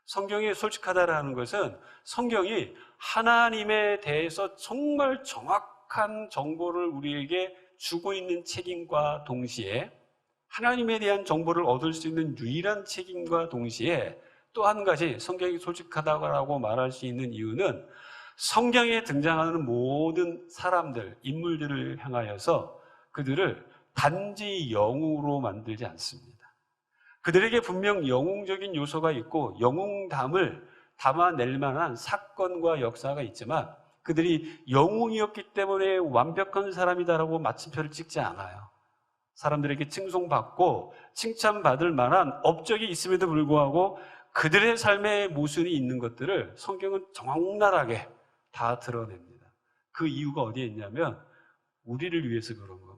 성경이 솔직하다라는 것은 성경이 하나님에 대해서 정말 정확한 정보를 우리에게 주고 있는 책임과 동시에 하나님에 대한 정보를 얻을 수 있는 유일한 책임과 동시에 또 한 가지 성경이 솔직하다고 말할 수 있는 이유는 성경에 등장하는 모든 사람들, 인물들을 향하여서 그들을 단지 영웅으로 만들지 않습니다. 그들에게 분명 영웅적인 요소가 있고 영웅담을 담아낼 만한 사건과 역사가 있지만 그들이 영웅이었기 때문에 완벽한 사람이다라고 마침표를 찍지 않아요. 사람들에게 칭송받고 칭찬받을 만한 업적이 있음에도 불구하고 그들의 삶에 모순이 있는 것들을 성경은 적나라하게 다 드러냅니다. 그 이유가 어디에 있냐면 우리를 위해서 그런 겁니다.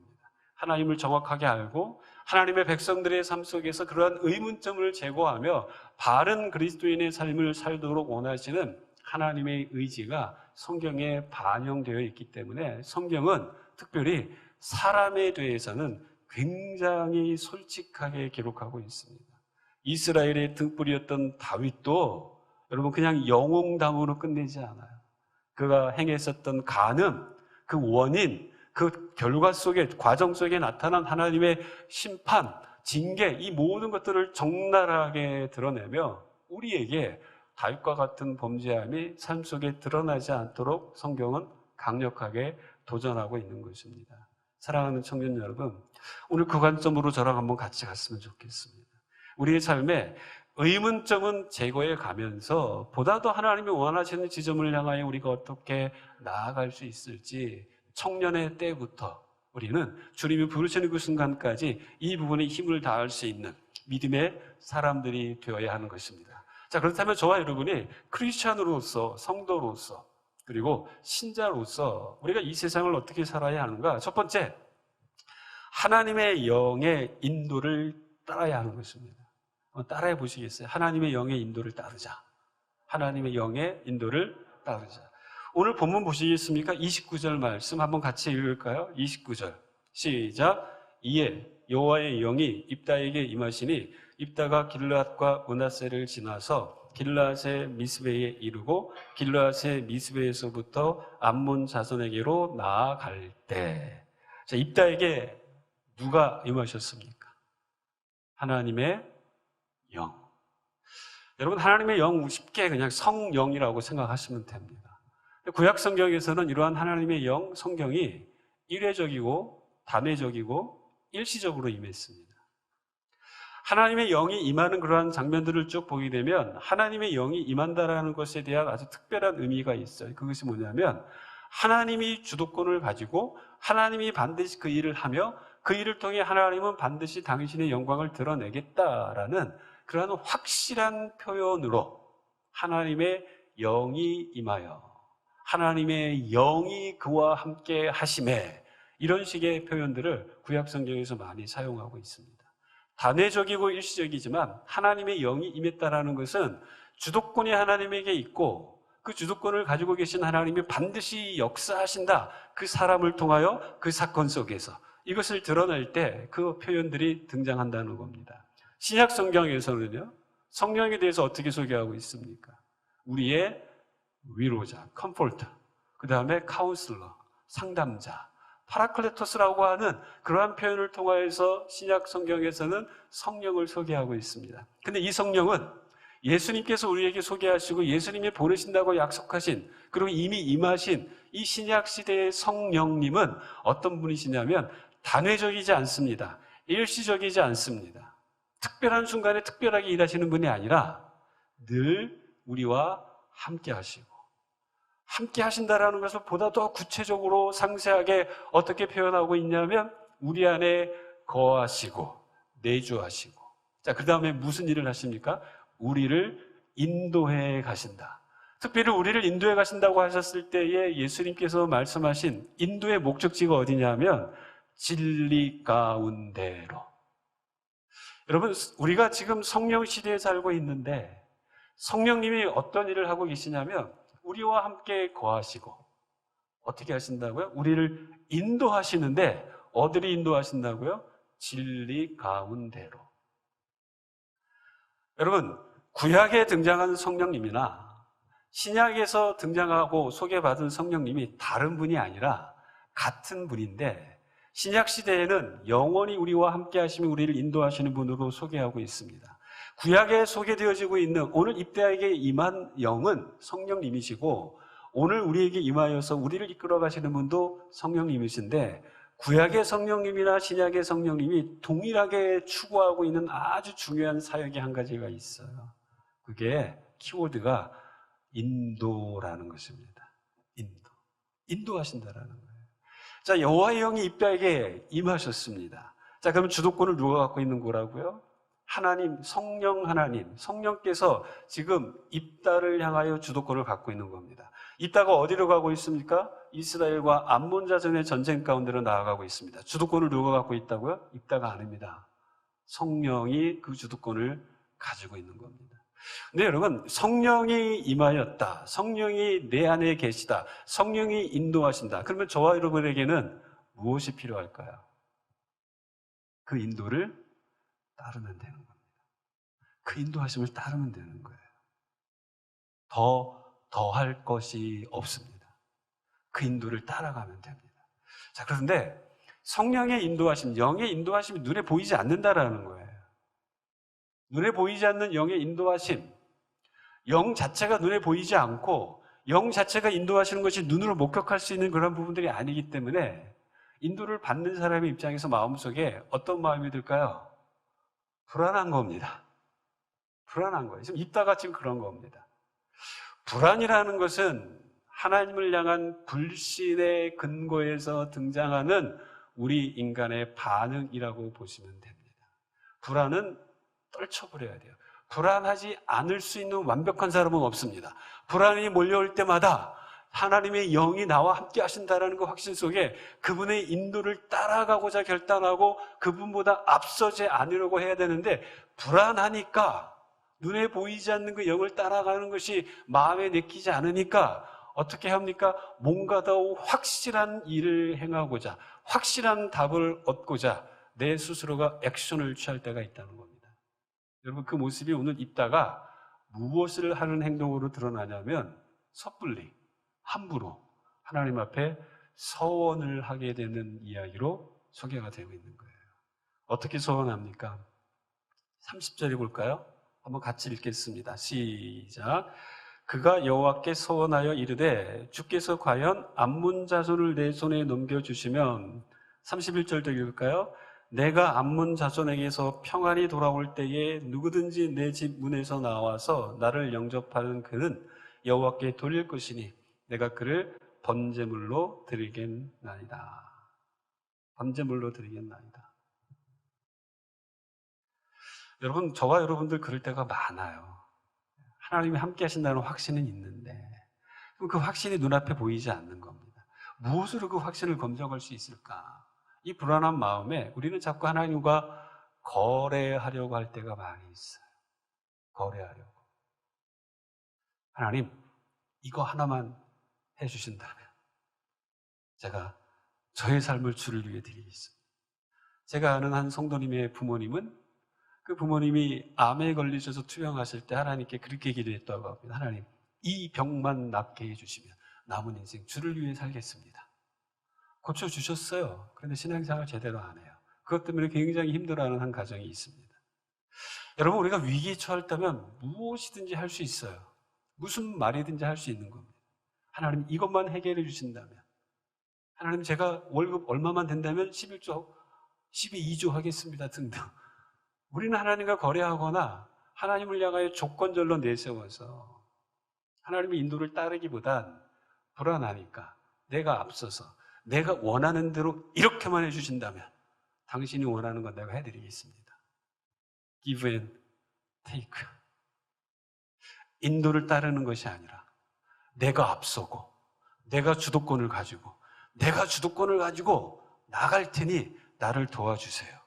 하나님을 정확하게 알고 하나님의 백성들의 삶 속에서 그러한 의문점을 제거하며 바른 그리스도인의 삶을 살도록 원하시는 하나님의 의지가 성경에 반영되어 있기 때문에 성경은 특별히 사람에 대해서는 굉장히 솔직하게 기록하고 있습니다. 이스라엘의 등불이었던 다윗도 여러분 그냥 영웅담으로 끝내지 않아요. 그가 행했었던 간음, 그 원인, 그 결과 속에, 과정 속에 나타난 하나님의 심판, 징계, 이 모든 것들을 적나라하게 드러내며 우리에게 다윗과 같은 범죄함이 삶 속에 드러나지 않도록 성경은 강력하게 도전하고 있는 것입니다. 사랑하는 청년 여러분, 오늘 그 관점으로 저랑 한번 같이 갔으면 좋겠습니다. 우리의 삶에 의문점은 제거해 가면서 보다 더 하나님이 원하시는 지점을 향하여 우리가 어떻게 나아갈 수 있을지 청년의 때부터 우리는 주님이 부르시는 그 순간까지 이 부분에 힘을 다할 수 있는 믿음의 사람들이 되어야 하는 것입니다. 자, 그렇다면 저와 여러분이 크리스찬으로서, 성도로서, 그리고 신자로서 우리가 이 세상을 어떻게 살아야 하는가? 첫 번째, 하나님의 영의 인도를 따라야 하는 것입니다. 따라해 보시겠어요? 하나님의 영의 인도를 따르자. 하나님의 영의 인도를 따르자. 오늘 본문 보시겠습니까? 29절 말씀 한번 같이 읽을까요? 29절 시작. 이에 여호와의 영이 입다에게 임하시니 입다가 길르앗과 므낫세를 지나서 길르앗의 미스베에 이르고 길르앗의 미스베에서부터 암몬 자손에게로 나아갈 때. 자, 입다에게 누가 임하셨습니까? 하나님의 영. 여러분, 하나님의 영 쉽게 그냥 성령이라고 생각하시면 됩니다. 구약 성경에서는 이러한 하나님의 영, 성경이 일회적이고 단회적이고 일시적으로 임했습니다. 하나님의 영이 임하는 그러한 장면들을 쭉 보게 되면 하나님의 영이 임한다라는 것에 대한 아주 특별한 의미가 있어요. 그것이 뭐냐면 하나님이 주도권을 가지고 하나님이 반드시 그 일을 하며 그 일을 통해 하나님은 반드시 당신의 영광을 드러내겠다라는 그러한 확실한 표현으로 하나님의 영이 임하여 하나님의 영이 그와 함께 하심에 이런 식의 표현들을 구약 성경에서 많이 사용하고 있습니다. 단회적이고 일시적이지만 하나님의 영이 임했다라는 것은 주도권이 하나님에게 있고 그 주도권을 가지고 계신 하나님이 반드시 역사하신다. 그 사람을 통하여 그 사건 속에서 이것을 드러낼 때 그 표현들이 등장한다는 겁니다. 신약 성경에서는요, 성령에 대해서 어떻게 소개하고 있습니까? 우리의 위로자, 컴포터, 그 다음에 카운슬러, 상담자, 파라클레토스라고 하는 그러한 표현을 통하여서 신약 성경에서는 성령을 소개하고 있습니다. 근데 이 성령은 예수님께서 우리에게 소개하시고 예수님이 보내신다고 약속하신 그리고 이미 임하신 이 신약 시대의 성령님은 어떤 분이시냐면 단회적이지 않습니다. 일시적이지 않습니다. 특별한 순간에 특별하게 일하시는 분이 아니라 늘 우리와 함께 하시고 함께 하신다라는 것을 보다 더 구체적으로 상세하게 어떻게 표현하고 있냐면 우리 안에 거하시고 내주하시고 자, 그 다음에 무슨 일을 하십니까? 우리를 인도해 가신다. 특별히 우리를 인도해 가신다고 하셨을 때에 예수님께서 말씀하신 인도의 목적지가 어디냐면 진리 가운데로. 여러분, 우리가 지금 성령 시대에 살고 있는데 성령님이 어떤 일을 하고 계시냐면 우리와 함께 거하시고 어떻게 하신다고요? 우리를 인도하시는데 어디를 인도하신다고요? 진리 가운데로. 여러분, 구약에 등장한 성령님이나 신약에서 등장하고 소개받은 성령님이 다른 분이 아니라 같은 분인데 신약 시대에는 영원히 우리와 함께 하시며 우리를 인도하시는 분으로 소개하고 있습니다. 구약에 소개되어지고 있는 오늘 입다에게 임한 영은 성령님이시고 오늘 우리에게 임하여서 우리를 이끌어 가시는 분도 성령님이신데 구약의 성령님이나 신약의 성령님이 동일하게 추구하고 있는 아주 중요한 사역이 한 가지가 있어요. 그게 키워드가 인도라는 것입니다. 인도하신다라는 거예요. 자, 여호와의 영이 입다에게 임하셨습니다. 자, 그러면 주도권을 누가 갖고 있는 거라고요? 하나님, 성령께서 지금 입다를 향하여 주도권을 갖고 있는 겁니다. 입다가 어디로 가고 있습니까? 이스라엘과 암몬 자손의 전쟁 가운데로 나아가고 있습니다. 주도권을 누가 갖고 있다고요? 입다가 아닙니다. 성령이 그 주도권을 가지고 있는 겁니다. 근데 여러분, 성령이 임하였다. 성령이 내 안에 계시다. 성령이 인도하신다. 그러면 저와 여러분에게는 무엇이 필요할까요? 그 인도를 따르면 되는 겁니다. 그 인도하심을 따르면 되는 거예요. 더 할 것이 없습니다. 그 인도를 따라가면 됩니다. 자, 그런데 성령의 인도하심, 영의 인도하심이 눈에 보이지 않는다라는 거예요. 눈에 보이지 않는 영의 인도하심, 영 자체가 눈에 보이지 않고 영 자체가 인도하시는 것이 눈으로 목격할 수 있는 그런 부분들이 아니기 때문에 인도를 받는 사람의 입장에서 마음속에 어떤 마음이 들까요? 불안한 겁니다. 불안한 거예요. 지금 입다가 지금 그런 겁니다. 불안이라는 것은 하나님을 향한 불신의 근거에서 등장하는 우리 인간의 반응이라고 보시면 됩니다. 불안은 떨쳐버려야 돼요. 불안하지 않을 수 있는 완벽한 사람은 없습니다. 불안이 몰려올 때마다 하나님의 영이 나와 함께 하신다는 그 확신 속에 그분의 인도를 따라가고자 결단하고 그분보다 앞서지 않으려고 해야 되는데, 불안하니까 눈에 보이지 않는 그 영을 따라가는 것이 마음에 내키지 않으니까 어떻게 합니까? 뭔가 더 확실한 일을 행하고자, 확실한 답을 얻고자 내 스스로가 액션을 취할 때가 있다는 겁니다. 여러분, 그 모습이 오늘 입다가 무엇을 하는 행동으로 드러나냐면 섣불리, 함부로 하나님 앞에 서원을 하게 되는 이야기로 소개가 되고 있는 거예요. 어떻게 서원합니까? 30절에 볼까요? 한번 같이 읽겠습니다. 시작. 그가 여호와께 서원하여 이르되 주께서 과연 암몬 자손을 내 손에 넘겨주시면, 31절도 읽을까요? 내가 암몬 자손에게서 평안히 돌아올 때에 누구든지 내 집 문에서 나와서 나를 영접하는 그는 여호와께 돌릴 것이니 내가 그를 번제물로 드리겠나이다. 번제물로 드리겠나이다. 여러분, 저와 여러분들 그럴 때가 많아요. 하나님이 함께 하신다는 확신은 있는데 그 확신이 눈앞에 보이지 않는 겁니다. 무엇으로 그 확신을 검증할 수 있을까? 이 불안한 마음에 우리는 자꾸 하나님과 거래하려고 할 때가 많이 있어요. 거래하려고. 하나님, 이거 하나만 해주신다면 제가 저의 삶을 주를 위해 드리겠습니다. 제가 아는 한 성도님의 부모님은 그 부모님이 암에 걸리셔서 투병하실 때 하나님께 그렇게 기도했다고 합니다. 하나님, 이 병만 낫게 해주시면 남은 인생 주를 위해 살겠습니다. 고쳐주셨어요. 그런데 신앙생활 제대로 안 해요. 그것 때문에 굉장히 힘들어하는 한 가정이 있습니다. 여러분, 우리가 위기에 처했다면 무엇이든지 할 수 있어요. 무슨 말이든지 할 수 있는 겁니다. 하나님, 이것만 해결해 주신다면, 하나님, 제가 월급 얼마만 된다면 11조, 12조 하겠습니다 등등. 우리는 하나님과 거래하거나 하나님을 향하여 조건절로 내세워서 하나님의 인도를 따르기보단 불안하니까 내가 앞서서 내가 원하는 대로 이렇게만 해주신다면 당신이 원하는 건 내가 해드리겠습니다. Give and take. 인도를 따르는 것이 아니라 내가 앞서고 내가 주도권을 가지고 나갈 테니 나를 도와주세요.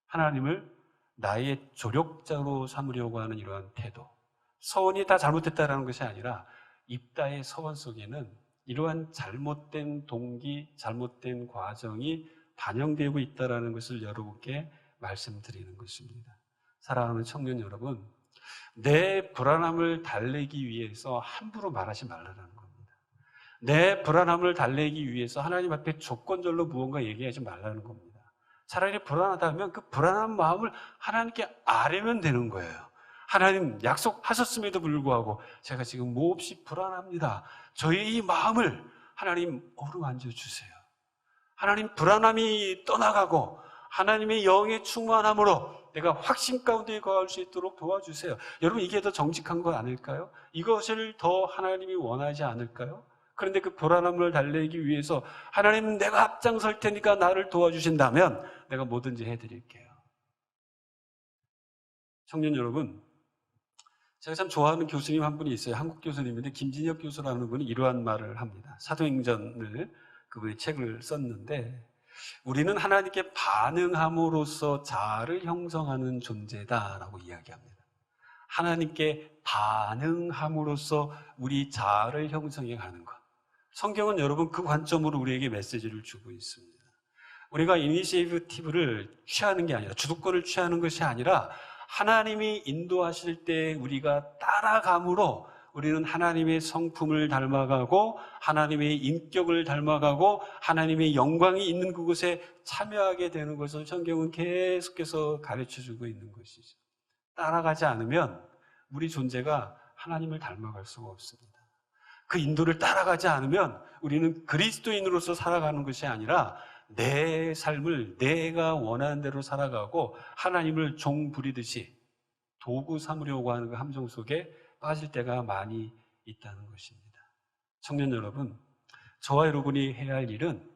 하나님을 나의 조력자로 삼으려고 하는 이러한 태도, 서원이 다 잘못됐다는 것이 아니라 입다의 서원 속에는 이러한 잘못된 동기, 잘못된 과정이 반영되고 있다는 것을 여러분께 말씀드리는 것입니다. 사랑하는 청년 여러분, 내 불안함을 달래기 위해서 함부로 말하지 말라는 겁니다. 내 불안함을 달래기 위해서 하나님 앞에 조건절로 무언가 얘기하지 말라는 겁니다. 차라리 불안하다면 그 불안한 마음을 하나님께 아뢰면 되는 거예요. 하나님, 약속하셨음에도 불구하고 제가 지금 몹시 불안합니다. 저의 이 마음을 하나님 어루만져 주세요. 하나님, 불안함이 떠나가고 하나님의 영의 충만함으로 내가 확신 가운데 거할 수 있도록 도와주세요. 여러분, 이게 더 정직한 거 아닐까요? 이것을 더 하나님이 원하지 않을까요? 그런데 그 불안함을 달래기 위해서 하나님, 내가 앞장설 테니까 나를 도와주신다면 내가 뭐든지 해드릴게요. 청년 여러분, 제가 참 좋아하는 교수님 한 분이 있어요. 한국 교수님인데 김진혁 교수라는 분이 이러한 말을 합니다. 사도행전을 그분이 책을 썼는데, 우리는 하나님께 반응함으로써 자아를 형성하는 존재다라고 이야기합니다. 하나님께 반응함으로써 우리 자아를 형성해 가는 것. 성경은 여러분 그 관점으로 우리에게 메시지를 주고 있습니다. 우리가 이니시에이티브를 취하는 게 아니라, 주도권을 취하는 것이 아니라 하나님이 인도하실 때 우리가 따라감으로 우리는 하나님의 성품을 닮아가고 하나님의 인격을 닮아가고 하나님의 영광이 있는 그곳에 참여하게 되는 것을 성경은 계속해서 가르쳐주고 있는 것이죠. 따라가지 않으면 우리 존재가 하나님을 닮아갈 수가 없습니다. 그 인도를 따라가지 않으면 우리는 그리스도인으로서 살아가는 것이 아니라 내 삶을 내가 원하는 대로 살아가고 하나님을 종 부리듯이 도구 삼으려고 하는 그 함정 속에 빠질 때가 많이 있다는 것입니다. 청년 여러분, 저와 여러분이 해야 할 일은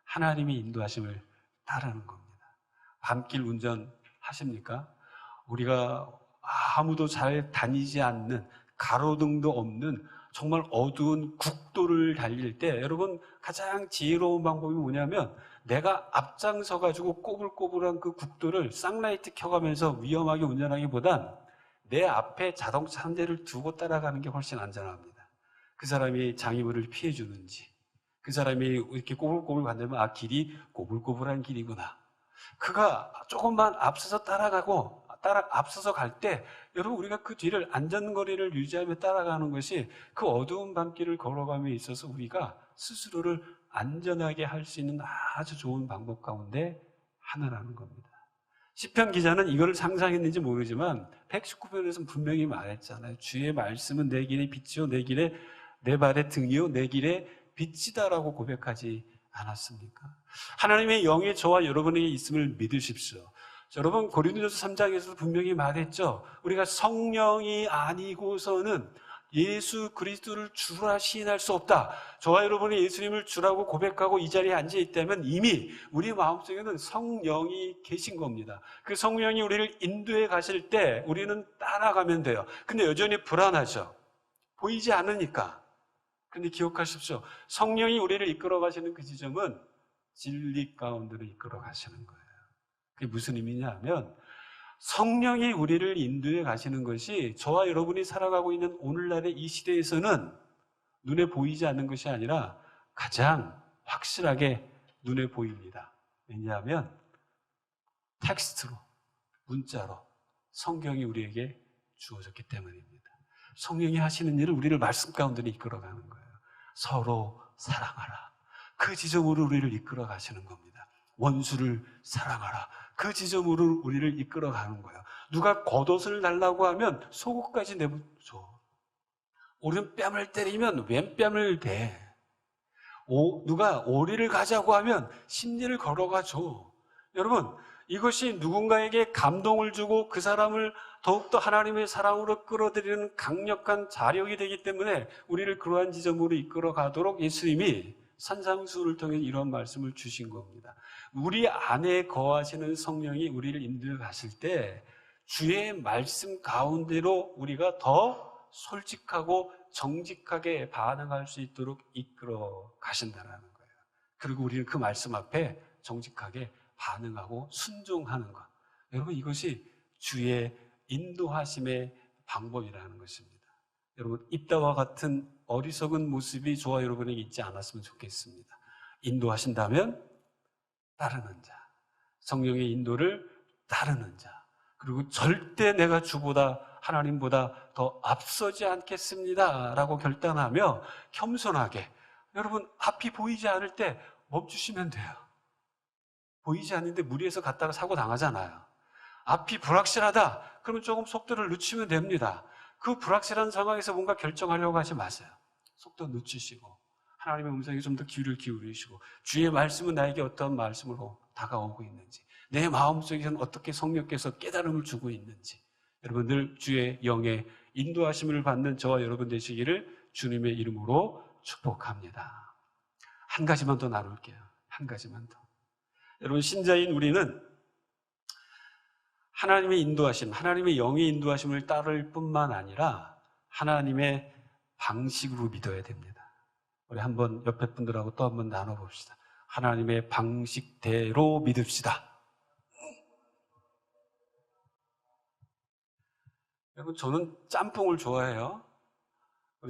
하나님의 인도하심을 따르는 겁니다. 밤길 운전하십니까? 우리가 아무도 잘 다니지 않는 가로등도 없는 정말 어두운 국도를 달릴 때 여러분 가장 지혜로운 방법이 뭐냐면 내가 앞장서 가지고 꼬불꼬불한 그 국도를 쌍라이트 켜가면서 위험하게 운전하기보단 내 앞에 자동차 한 대를 두고 따라가는 게 훨씬 안전합니다. 그 사람이 장애물을 피해 주는지, 그 사람이 이렇게 꼬불꼬불 간다면 아, 길이 꼬불꼬불한 길이구나. 그가 조금만 앞서서 앞서서 갈 때 여러분 우리가 그 뒤를 안전거리를 유지하며 따라가는 것이 그 어두운 밤길을 걸어감에 있어서 우리가 스스로를 안전하게 할 수 있는 아주 좋은 방법 가운데 하나라는 겁니다. 시편 기자는 이걸 상상했는지 모르지만 119편에서 분명히 말했잖아요. 주의 말씀은 내 길의 빛이요 내 발의 등이요 내 길의 빛이다라고 고백하지 않았습니까? 하나님의 영이 저와 여러분에게 있음을 믿으십시오. 여러분 고린도전서 3장에서도 분명히 말했죠. 우리가 성령이 아니고서는 예수 그리스도를 주라 시인할 수 없다. 저와 여러분이 예수님을 주라고 고백하고 이 자리에 앉아 있다면 이미 우리 마음속에는 성령이 계신 겁니다. 그 성령이 우리를 인도해 가실 때 우리는 따라가면 돼요. 근데 여전히 불안하죠. 보이지 않으니까. 근데 기억하십시오. 성령이 우리를 이끌어 가시는 그 지점은 진리 가운데로 이끌어 가시는 거예요. 그게 무슨 의미냐 하면 성령이 우리를 인도해 가시는 것이 저와 여러분이 살아가고 있는 오늘날의 이 시대에서는 눈에 보이지 않는 것이 아니라 가장 확실하게 눈에 보입니다. 왜냐하면 텍스트로, 문자로 성경이 우리에게 주어졌기 때문입니다. 성령이 하시는 일은 우리를 말씀 가운데로 이끌어가는 거예요. 서로 사랑하라. 그 지점으로 우리를 이끌어 가시는 겁니다. 원수를 사랑하라. 그 지점으로 우리를 이끌어가는 거예요. 누가 겉옷을 달라고 하면 속옷까지 내줘. 오른뺨을 때리면 왼뺨을 대. 누가 오리를 가자고 하면 심리를 걸어가줘. 여러분, 이것이 누군가에게 감동을 주고 그 사람을 더욱더 하나님의 사랑으로 끌어들이는 강력한 자력이 되기 때문에 우리를 그러한 지점으로 이끌어가도록 예수님이 산상수를 통해 이런 말씀을 주신 겁니다. 우리 안에 거하시는 성령이 우리를 인도해 가실 때 주의 말씀 가운데로 우리가 더 솔직하고 정직하게 반응할 수 있도록 이끌어 가신다는 거예요. 그리고 우리는 그 말씀 앞에 정직하게 반응하고 순종하는 것. 여러분 이것이 주의 인도하심의 방법이라는 것입니다. 여러분 입다와 같은 어리석은 모습이 저와 여러분에게 있지 않았으면 좋겠습니다. 인도하신다면 따르는 자, 성령의 인도를 따르는 자, 그리고 절대 내가 주보다 하나님보다 더 앞서지 않겠습니다 라고 결단하며 겸손하게 여러분 앞이 보이지 않을 때 멈추시면 돼요. 보이지 않는데 무리해서 갔다가 사고 당하잖아요. 앞이 불확실하다 그러면 조금 속도를 늦추면 됩니다. 그 불확실한 상황에서 뭔가 결정하려고 하지 마세요. 속도 늦추시고 하나님의 음성에 좀 더 귀를 기울이시고 주의 말씀은 나에게 어떤 말씀으로 다가오고 있는지 내 마음속에서는 어떻게 성령께서 깨달음을 주고 있는지 여러분 늘 주의 영의 인도하심을 받는 저와 여러분 되시기를 주님의 이름으로 축복합니다. 한 가지만 더 나눌게요. 한 가지만 더. 여러분 신자인 우리는 하나님의 인도하심, 하나님의 영의 인도하심을 따를 뿐만 아니라 하나님의 방식으로 믿어야 됩니다. 우리 한번 옆에 분들하고 또 한번 나눠봅시다. 하나님의 방식대로 믿읍시다. 여러분 저는 짬뽕을 좋아해요.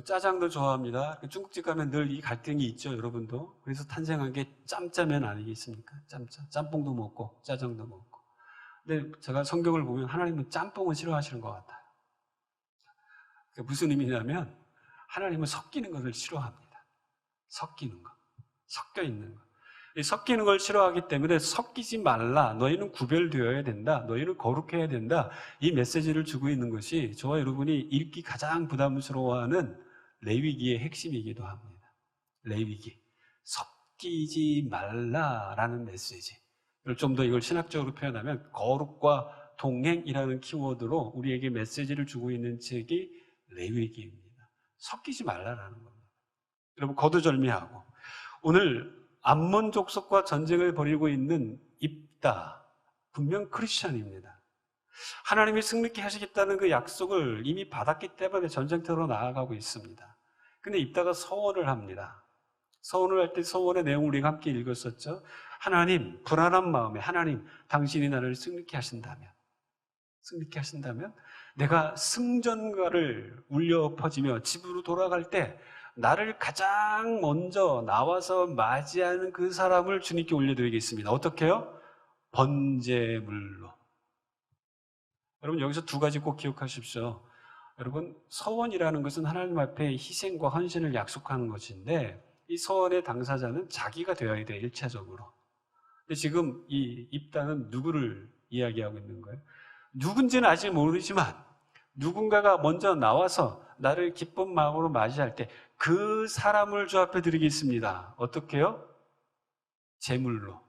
짜장도 좋아합니다. 중국집 가면 늘 이 갈등이 있죠, 여러분도. 그래서 탄생한 게 짬짜면 아니겠습니까? 짬뽕도 먹고 짜장도 먹고. 근데 제가 성경을 보면 하나님은 짬뽕을 싫어하시는 것 같아요. 그게 무슨 의미냐면 하나님은 섞이는 것을 싫어합니다. 섞이는 것, 섞여 있는 것. 이 섞이는 걸 싫어하기 때문에 섞이지 말라. 너희는 구별되어야 된다. 너희는 거룩해야 된다. 이 메시지를 주고 있는 것이 저와 여러분이 읽기 가장 부담스러워하는 레위기의 핵심이기도 합니다. 레위기. 섞이지 말라라는 메시지. 좀 더 이걸 신학적으로 표현하면 거룩과 동행이라는 키워드로 우리에게 메시지를 주고 있는 책이 레위기입니다. 섞이지 말라라는 겁니다. 여러분 거두절미하고 오늘 암몬 족속과 전쟁을 벌이고 있는 입다, 분명 크리스천입니다. 하나님이 승리케 하시겠다는 그 약속을 이미 받았기 때문에 전쟁터로 나아가고 있습니다. 근데 입다가 서원을 합니다. 서원을 할 때 서원의 내용을 우리가 함께 읽었었죠. 하나님, 불안한 마음에 하나님, 당신이 나를 승리케 하신다면 내가 승전가를 울려 퍼지며 집으로 돌아갈 때 나를 가장 먼저 나와서 맞이하는 그 사람을 주님께 올려드리겠습니다. 어떻게 해요? 번제물로. 여러분 여기서 두 가지 꼭 기억하십시오. 여러분 서원이라는 것은 하나님 앞에 희생과 헌신을 약속하는 것인데 이 서원의 당사자는 자기가 되어야 돼요. 1차적으로. 근데 지금 이 입다는 누구를 이야기하고 있는 거예요? 누군지는 아직 모르지만 누군가가 먼저 나와서 나를 기쁜 마음으로 맞이할 때 그 사람을 주 앞에 드리겠습니다. 어떻게 해요? 제물로.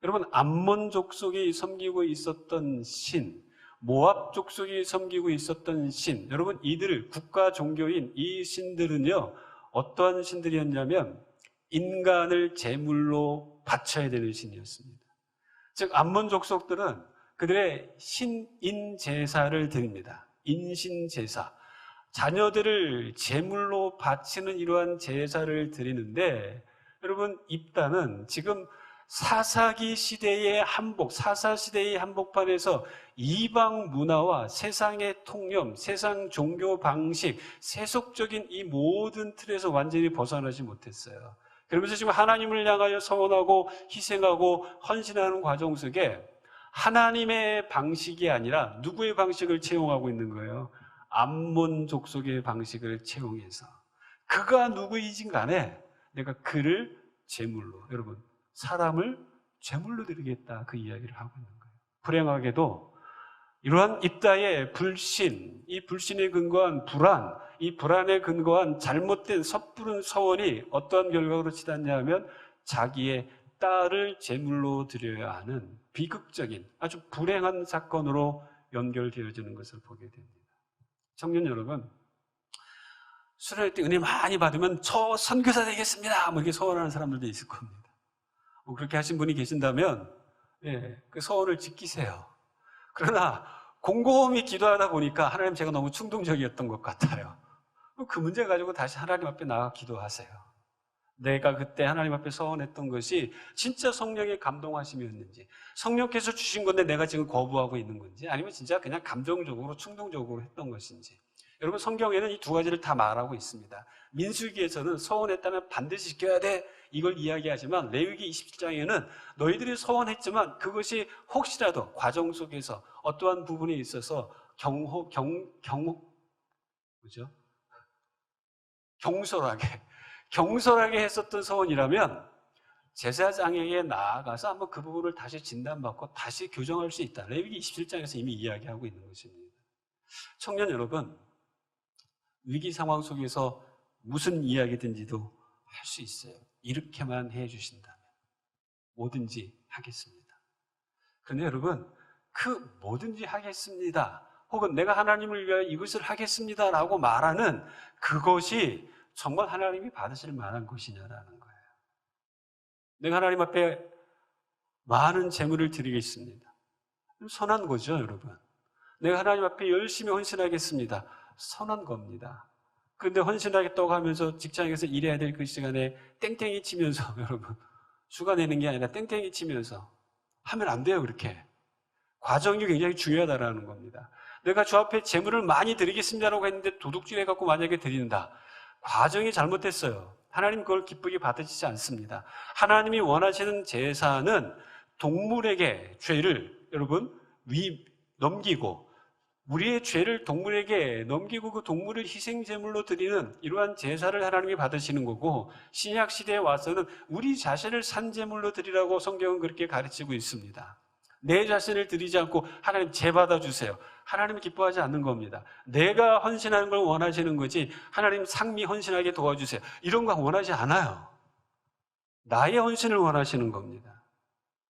여러분 암몬 족속이 섬기고 있었던 신, 모압 족속이 섬기고 있었던 신, 여러분 이들 국가 종교인 이 신들은요 어떠한 신들이었냐면 인간을 제물로 바쳐야 되는 신이었습니다. 즉 암몬 족속들은 그들의 신인 제사를 드립니다. 인신 제사. 자녀들을 제물로 바치는 이러한 제사를 드리는데 여러분 입다는 지금 사사기 시대의 한복, 사사 시대의 한복판에서 이방 문화와 세상의 통념, 세상 종교 방식, 세속적인 이 모든 틀에서 완전히 벗어나지 못했어요. 그러면서 지금 하나님을 향하여 서원하고 희생하고 헌신하는 과정 속에 하나님의 방식이 아니라 누구의 방식을 채용하고 있는 거예요? 암몬 족속의 방식을 채용해서 그가 누구이진 간에 내가 그를 제물로, 여러분 사람을 제물로 드리겠다 그 이야기를 하고 있는 거예요. 불행하게도 이러한 입다의 불신, 이 불신에 근거한 불안, 이 불안에 근거한 잘못된 섣부른 서원이 어떠한 결과로 치닫냐 하면 자기의 딸을 제물로 드려야 하는 비극적인 아주 불행한 사건으로 연결되어지는 것을 보게 됩니다. 청년 여러분, 수련회 때 은혜 많이 받으면 저 선교사 되겠습니다 뭐 이렇게 서원하는 사람들도 있을 겁니다. 그렇게 하신 분이 계신다면 그 서원을 지키세요. 그러나 곰곰이 기도하다 보니까 하나님 제가 너무 충동적이었던 것 같아요. 그 문제 가지고 다시 하나님 앞에 나가 기도하세요. 내가 그때 하나님 앞에 서원했던 것이 진짜 성령의 감동하심이었는지, 성령께서 주신 건데 내가 지금 거부하고 있는 건지, 아니면 진짜 그냥 감정적으로 충동적으로 했던 것인지. 여러분 성경에는 이 두 가지를 다 말하고 있습니다. 민수기에서는 서원했다면 반드시 지켜야 돼 이걸 이야기하지만 레위기 27장에는 너희들이 서원했지만 그것이 혹시라도 과정 속에서 어떠한 부분에 있어서 경솔하게 했었던 서원이라면 제사장에게 나아가서 한번 그 부분을 다시 진단받고 다시 교정할 수 있다. 레위기 27장에서 이미 이야기하고 있는 것입니다. 청년 여러분, 위기 상황 속에서 무슨 이야기든지도 할 수 있어요. 이렇게만 해주신다면 뭐든지 하겠습니다. 그런데 여러분, 그 뭐든지 하겠습니다 혹은 내가 하나님을 위하여 이것을 하겠습니다 라고 말하는 그것이 정말 하나님이 받으실 만한 것이냐라는 거예요. 내가 하나님 앞에 많은 재물을 드리겠습니다. 선한 거죠, 여러분. 내가 하나님 앞에 열심히 헌신하겠습니다. 선한 겁니다. 그런데 헌신하겠다고 하면서 직장에서 일해야 될 그 시간에 땡땡이 치면서 여러분 휴가 내는 게 아니라 땡땡이 치면서 하면 안 돼요. 그렇게 과정이 굉장히 중요하다라는 겁니다. 내가 주 앞에 재물을 많이 드리겠습니다라고 했는데 도둑질 해갖고 만약에 드린다, 과정이 잘못됐어요. 하나님 그걸 기쁘게 받으시지 않습니다. 하나님이 원하시는 제사는 동물에게 죄를 여러분 넘기고 우리의 죄를 동물에게 넘기고 그 동물을 희생제물로 드리는 이러한 제사를 하나님이 받으시는 거고, 신약 시대에 와서는 우리 자신을 산제물로 드리라고 성경은 그렇게 가르치고 있습니다. 내 자신을 드리지 않고 하나님 제받아 주세요. 하나님이 기뻐하지 않는 겁니다. 내가 헌신하는 걸 원하시는 거지, 하나님 상미 헌신하게 도와주세요, 이런 거 원하지 않아요. 나의 헌신을 원하시는 겁니다.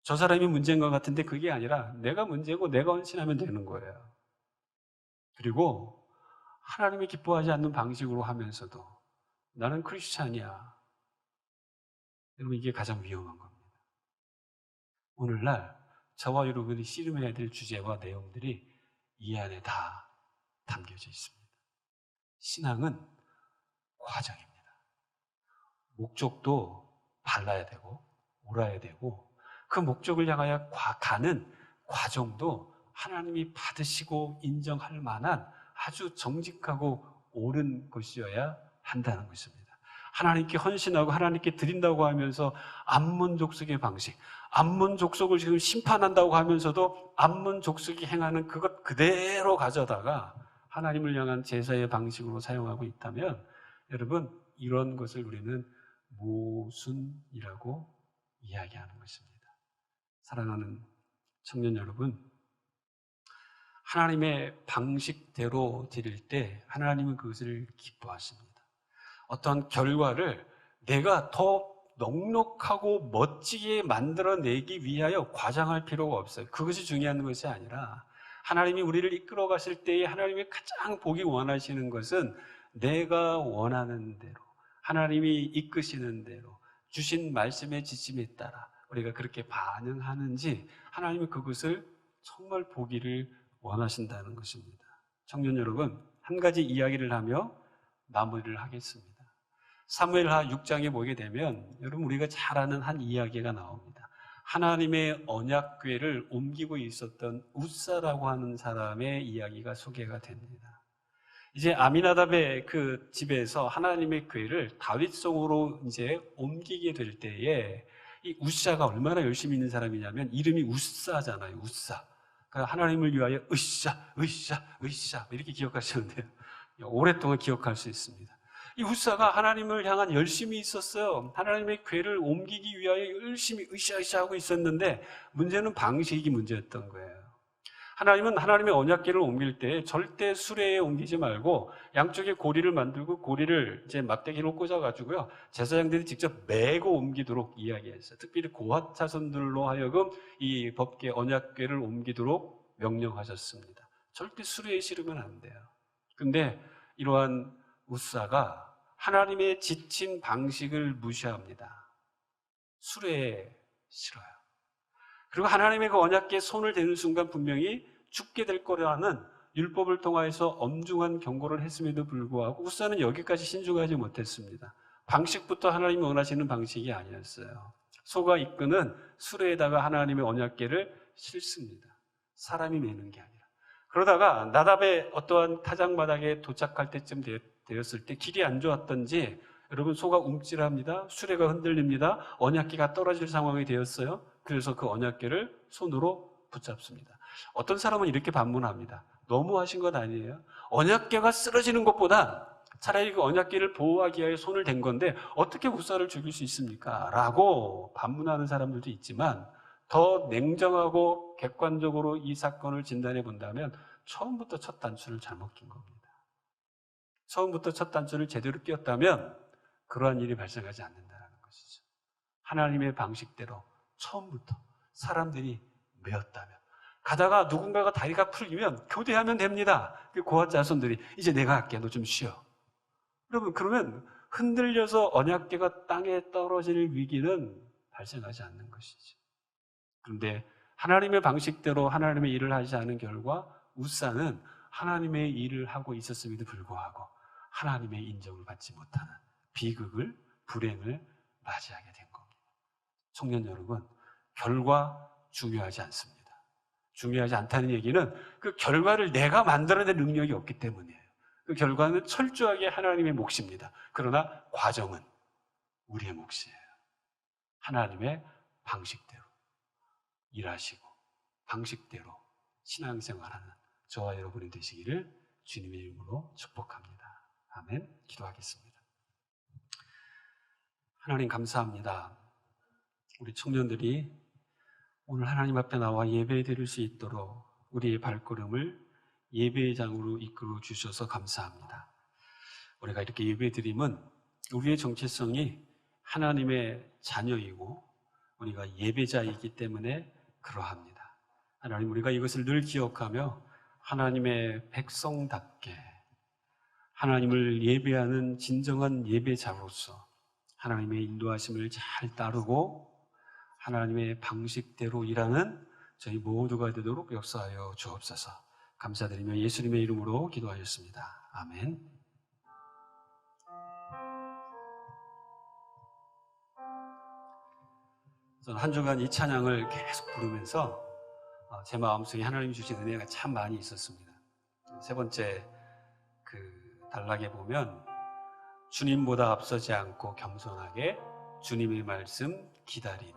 저 사람이 문제인 것 같은데 그게 아니라 내가 문제고 내가 헌신하면 되는 거예요. 그리고 하나님이 기뻐하지 않는 방식으로 하면서도 나는 크리스찬이야. 여러분, 이게 가장 위험한 겁니다. 오늘날 저와 여러분이 씨름해야 될 주제와 내용들이 이 안에 다 담겨져 있습니다. 신앙은 과정입니다. 목적도 발라야 되고 옳아야 되고, 그 목적을 향하여 가는 과정도 하나님이 받으시고 인정할 만한 아주 정직하고 옳은 것이어야 한다는 것입니다. 하나님께 헌신하고 하나님께 드린다고 하면서 암몬족속의 방식, 암몬족속을 지금 심판한다고 하면서도 암몬족속이 행하는 그것 그대로 가져다가 하나님을 향한 제사의 방식으로 사용하고 있다면, 여러분, 이런 것을 우리는 모순이라고 이야기하는 것입니다. 사랑하는 청년 여러분, 하나님의 방식대로 드릴 때 하나님은 그것을 기뻐하십니다. 어떤 결과를 내가 더 넉넉하고 멋지게 만들어내기 위하여 과장할 필요가 없어요. 그것이 중요한 것이 아니라, 하나님이 우리를 이끌어 가실 때에 하나님이 가장 보기 원하시는 것은 내가 원하는 대로, 하나님이 이끄시는 대로 주신 말씀의 지침에 따라 우리가 그렇게 반응하는지, 하나님은 그것을 정말 보기를 원하신다는 것입니다. 청년 여러분, 한 가지 이야기를 하며 마무리를 하겠습니다. 사무엘하 6장에 보게 되면 여러분, 우리가 잘 아는 한 이야기가 나옵니다. 하나님의 언약궤를 옮기고 있었던 웃사라고 하는 사람의 이야기가 소개가 됩니다. 이제 아미나답의 그 집에서 하나님의 궤를 다윗성으로 이제 옮기게 될 때에 이 웃사가 얼마나 열심히 있는 사람이냐면, 이름이 웃사잖아요. 웃사. 그러니까 하나님을 위하여 으쌰 이렇게 기억하시면 돼요. 오랫동안 기억할 수 있습니다. 이 웃사가 하나님을 향한 열심이 있었어요. 하나님의 궤를 옮기기 위하여 열심히 으쌰 하고 있었는데, 문제는 방식이 문제였던 거예요. 하나님은 하나님의 언약궤를 옮길 때 절대 수레에 옮기지 말고 양쪽에 고리를 만들고 고리를 이제 막대기로 꽂아가지고요, 제사장들이 직접 메고 옮기도록 이야기했어요. 특별히 고핫 자손들로 하여금 이 법궤 언약궤를 옮기도록 명령하셨습니다. 절대 수레에 실으면 안 돼요. 근데 이러한 웃사가 하나님의 지침 방식을 무시합니다. 수레에 실어요. 그리고 하나님의 그 언약궤에 손을 대는 순간 분명히 죽게 될 거라는 율법을 통하여서 엄중한 경고를 했음에도 불구하고 웃사는 여기까지 신중하지 못했습니다. 방식부터 하나님이 원하시는 방식이 아니었어요. 소가 이끄는 수레에다가 하나님의 언약궤를 싣습니다. 사람이 매는 게 아니라. 그러다가 나답의 어떠한 타작마당에 도착할 때쯤 되었을 때 길이 안 좋았던지, 여러분, 소가 움찔합니다. 수레가 흔들립니다. 언약궤가 떨어질 상황이 되었어요. 그래서 그 언약궤를 손으로 붙잡습니다. 어떤 사람은 이렇게 반문합니다. 너무하신 것 아니에요? 언약궤가 쓰러지는 것보다 차라리 그 언약궤를 보호하기 위해 손을 댄 건데 어떻게 웃사를 죽일 수 있습니까? 라고 반문하는 사람들도 있지만, 더 냉정하고 객관적으로 이 사건을 진단해 본다면 처음부터 첫 단추를 잘못 낀 겁니다. 처음부터 첫 단추를 제대로 끼웠다면 그러한 일이 발생하지 않는다는 것이죠. 하나님의 방식대로 처음부터 사람들이 메었다면, 가다가 누군가가 다리가 풀리면 교대하면 됩니다. 그 고핫 자손들이 이제 내가 할게, 너 좀 쉬어. 여러분, 그러면 흔들려서 언약궤가 땅에 떨어질 위기는 발생하지 않는 것이죠. 그런데 하나님의 방식대로 하나님의 일을 하지 않은 결과 웃사는 하나님의 일을 하고 있었음에도 불구하고 하나님의 인정을 받지 못하는 비극을, 불행을 맞이하게 된 겁니다. 청년 여러분, 결과 중요하지 않습니다. 중요하지 않다는 얘기는 그 결과를 내가 만들어낼 능력이 없기 때문이에요. 그 결과는 철저하게 하나님의 몫입니다. 그러나 과정은 우리의 몫이에요. 하나님의 방식대로 일하시고 방식대로 신앙생활하는 저와 여러분이 되시기를 주님의 이름으로 축복합니다. 아멘. 기도하겠습니다. 하나님 감사합니다. 우리 청년들이 오늘 하나님 앞에 나와 예배 드릴 수 있도록 우리의 발걸음을 예배장으로 이끌어 주셔서 감사합니다. 우리가 이렇게 예배 드림은 우리의 정체성이 하나님의 자녀이고 우리가 예배자이기 때문에 그러합니다. 하나님, 우리가 이것을 늘 기억하며 하나님의 백성답게 하나님을 예배하는 진정한 예배자로서 하나님의 인도하심을 잘 따르고 하나님의 방식대로 일하는 저희 모두가 되도록 역사하여 주옵소서. 감사드리며 예수님의 이름으로 기도하였습니다. 아멘. 저는 한 주간 이 찬양을 계속 부르면서 제 마음속에 하나님이 주신 은혜가 참 많이 있었습니다. 세 번째 단락에 보면 주님보다 앞서지 않고 겸손하게 주님의 말씀 기다리니,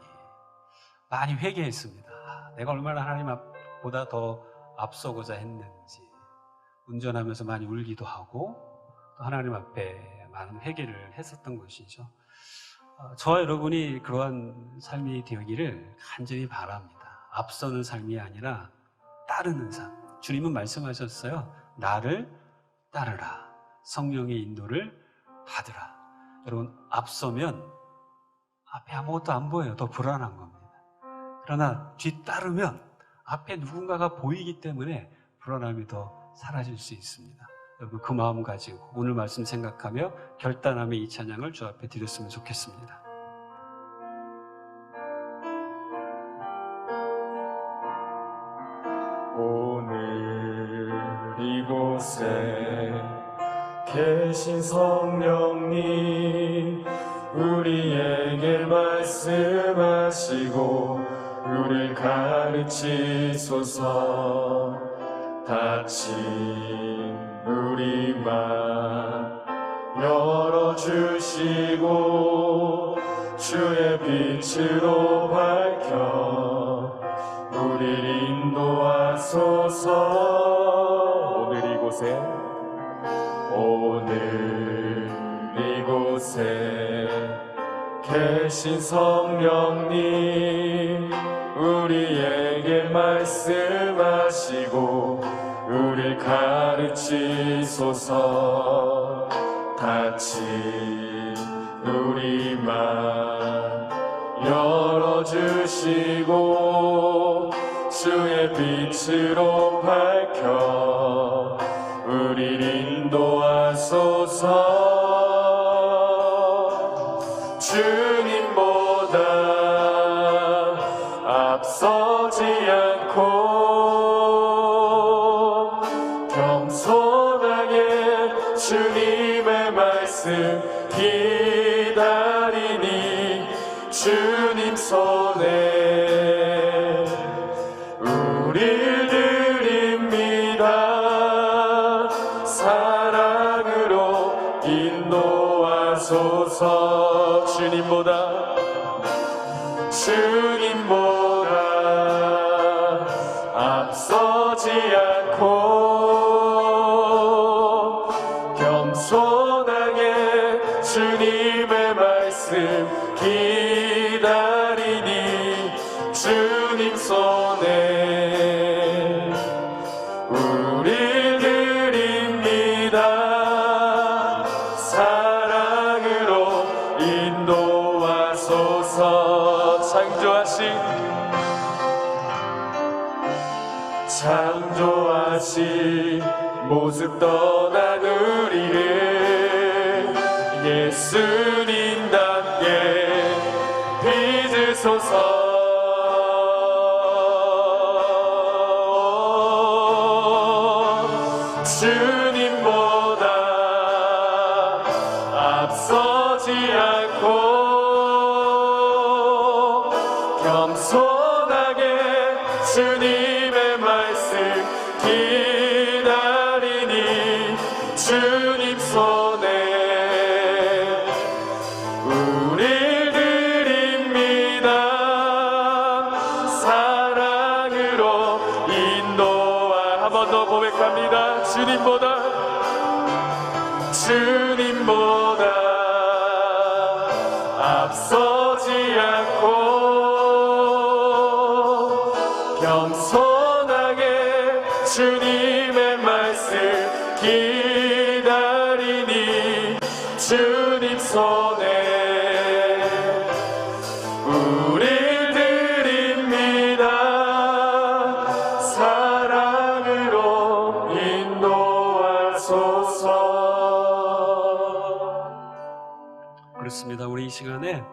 많이 회개했습니다. 내가 얼마나 하나님보다 더 앞서고자 했는지 운전하면서 많이 울기도 하고 또 하나님 앞에 많은 회개를 했었던 것이죠. 저와 여러분이 그러한 삶이 되기를 간절히 바랍니다. 앞서는 삶이 아니라 따르는 삶. 주님은 말씀하셨어요. 나를 따르라. 성령의 인도를 받으라. 여러분, 앞서면 앞에 아무것도 안 보여요. 더 불안한 겁니다. 그러나 뒤따르면 앞에 누군가가 보이기 때문에 불안함이 더 사라질 수 있습니다. 여러분, 그 마음 가지고 오늘 말씀 생각하며 결단함의 이 찬양을 주 앞에 드렸으면 좋겠습니다. 오늘 이곳에 계신 성령님, 우리에게 말씀하시고 우릴 가르치소서. 닫힌 우리 맘 열어주시고 주의 빛으로 밝혀 우릴 인도하소서. 오늘 이곳에 계신 성령님, 우리에게 말씀하시고 우릴 가르치소서. 닫힌 우리 맘 열어주시고 주의 빛으로 밝혀 우릴 인도하소서. 주님보다 앞서지 않고 겸손하게 주님의 말씀 기다리니, 주님 손에 우릴 드립니다. 사랑으로 인도하소서. 주님보다 앞서지 않고 겸손하게 주님의 말씀 기다리니, 주님 손에 우릴 드립니다. 사랑으로 인도하소서. 창조하신 모습 떠난 우리를 예수님답게 빚으소서. 주님보다 앞서지 않고 겸손하게 주님의 말씀 기다리니, 주님 손에 우릴 드립니다. 사랑으로 인도하. 한 번 더 고백. 그렇습니다. 우리 이 시간에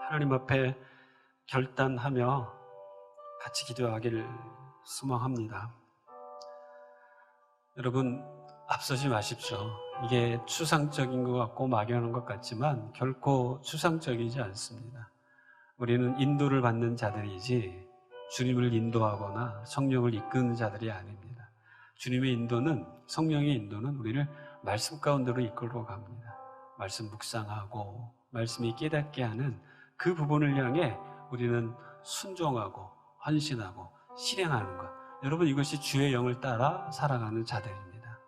하나님 앞에 결단하며 같이 기도하기를 소망합니다. 여러분, 앞서지 마십시오. 이게 추상적인 것 같고 막연한 것 같지만 결코 추상적이지 않습니다. 우리는 인도를 받는 자들이지 주님을 인도하거나 성령을 이끄는 자들이 아닙니다. 주님의 인도는, 성령의 인도는 우리를 말씀 가운데로 이끌어 갑니다. 말씀 묵상하고 말씀이 깨닫게 하는 그 부분을 향해 우리는 순종하고 헌신하고 실행하는 것. 여러분, 이것이 주의 영을 따라 살아가는 자들입니다.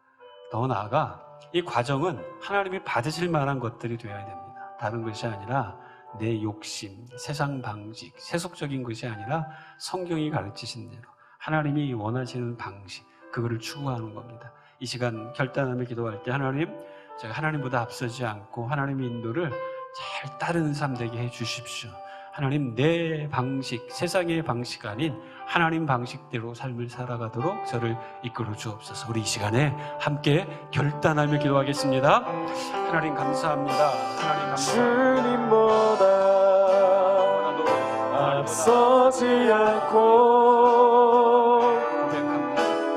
더 나아가 이 과정은 하나님이 받으실 만한 것들이 되어야 됩니다. 다른 것이 아니라 내 욕심, 세상 방식, 세속적인 것이 아니라 성경이 가르치신 대로 하나님이 원하시는 방식, 그거를 추구하는 겁니다. 이 시간 결단하며 기도할 때 하나님, 제가 하나님보다 앞서지 않고 하나님의 인도를 잘 따르는 삶 되게 해 주십시오. 하나님, 내 방식, 세상의 방식 아닌 하나님 방식대로 삶을 살아가도록 저를 이끌어 주옵소서. 우리 이 시간에 함께 결단하며 기도하겠습니다. 하나님 감사합니다. 하나님 감사합니다. 주님보다 앞서지 않고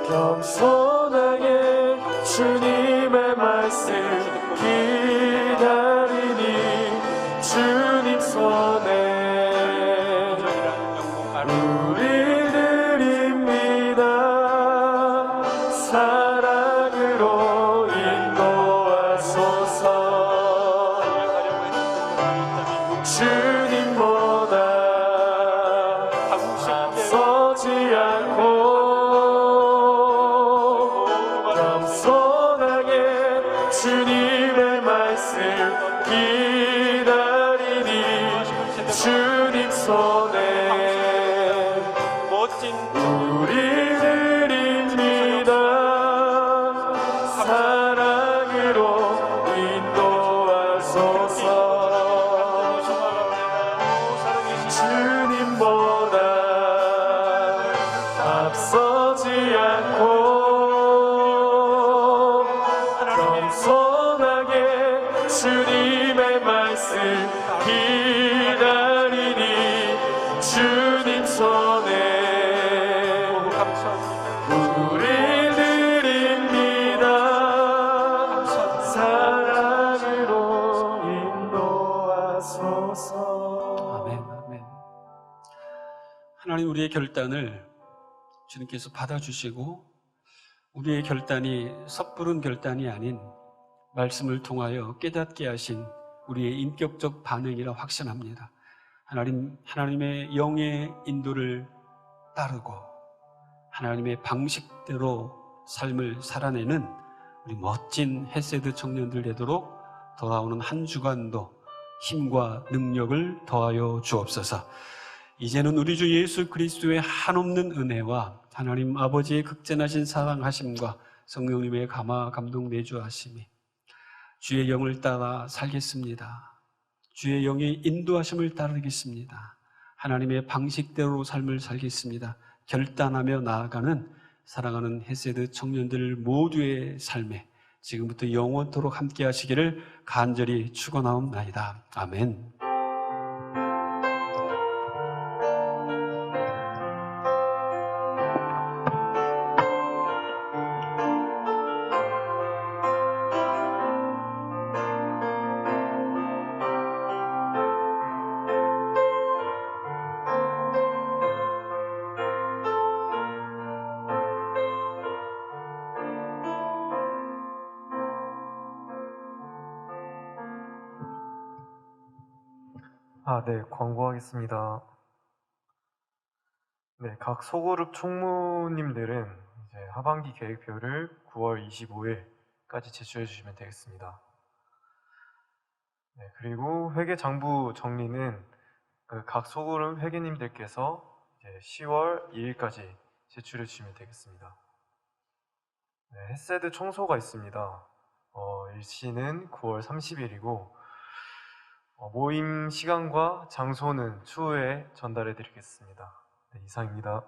겸손하게 주님의 말씀 기다리니 주님 손에 우리 드립니다. 사랑으로 인도하소서. 주님보다 앞서지 않고 겸손하게 주님의 말씀 기다리니 주님 손에 우리 드립니다. 사랑으로 인도하소서. 주님보다 앞서지 않고 겸손하게 주님의 말씀 기다리니 주님 손에 우리 드립니다. 사랑으로 인도하소서. 아멘, 아멘. 하나님, 우리의 결단을 주님께서 받아주시고 우리의 결단이 섣부른 결단이 아닌 말씀을 통하여 깨닫게 하신 우리의 인격적 반응이라 확신합니다. 하나님의 영의 인도를 따르고 하나님의 방식대로 삶을 살아내는 우리 멋진 헤세드 청년들 되도록 돌아오는 한 주간도 힘과 능력을 더하여 주옵소서. 이제는 우리 주 예수 그리스도의 한없는 은혜와 하나님 아버지의 극진하신 사랑하심과 성령님의 감화 감동 내주하심이 주의 영을 따라 살겠습니다. 주의 영의 인도하심을 따르겠습니다. 하나님의 방식대로 삶을 살겠습니다. 결단하며 나아가는 사랑하는 헤세드 청년들 모두의 삶에 지금부터 영원토록 함께 하시기를 간절히 축원하옵나이다. 아멘. 네, 광고하겠습니다. 네, 각 소그룹 총무님들은 이제 하반기 계획표를 9월 25일까지 제출해 주시면 되겠습니다. 네, 그리고 회계장부 정리는 각 소그룹 회계님들께서 이제 10월 2일까지 제출해 주시면 되겠습니다. 네, 헤세드 청소가 있습니다. 일시는 9월 30일이고 모임 시간과 장소는 추후에 전달해 드리겠습니다. 네, 이상입니다.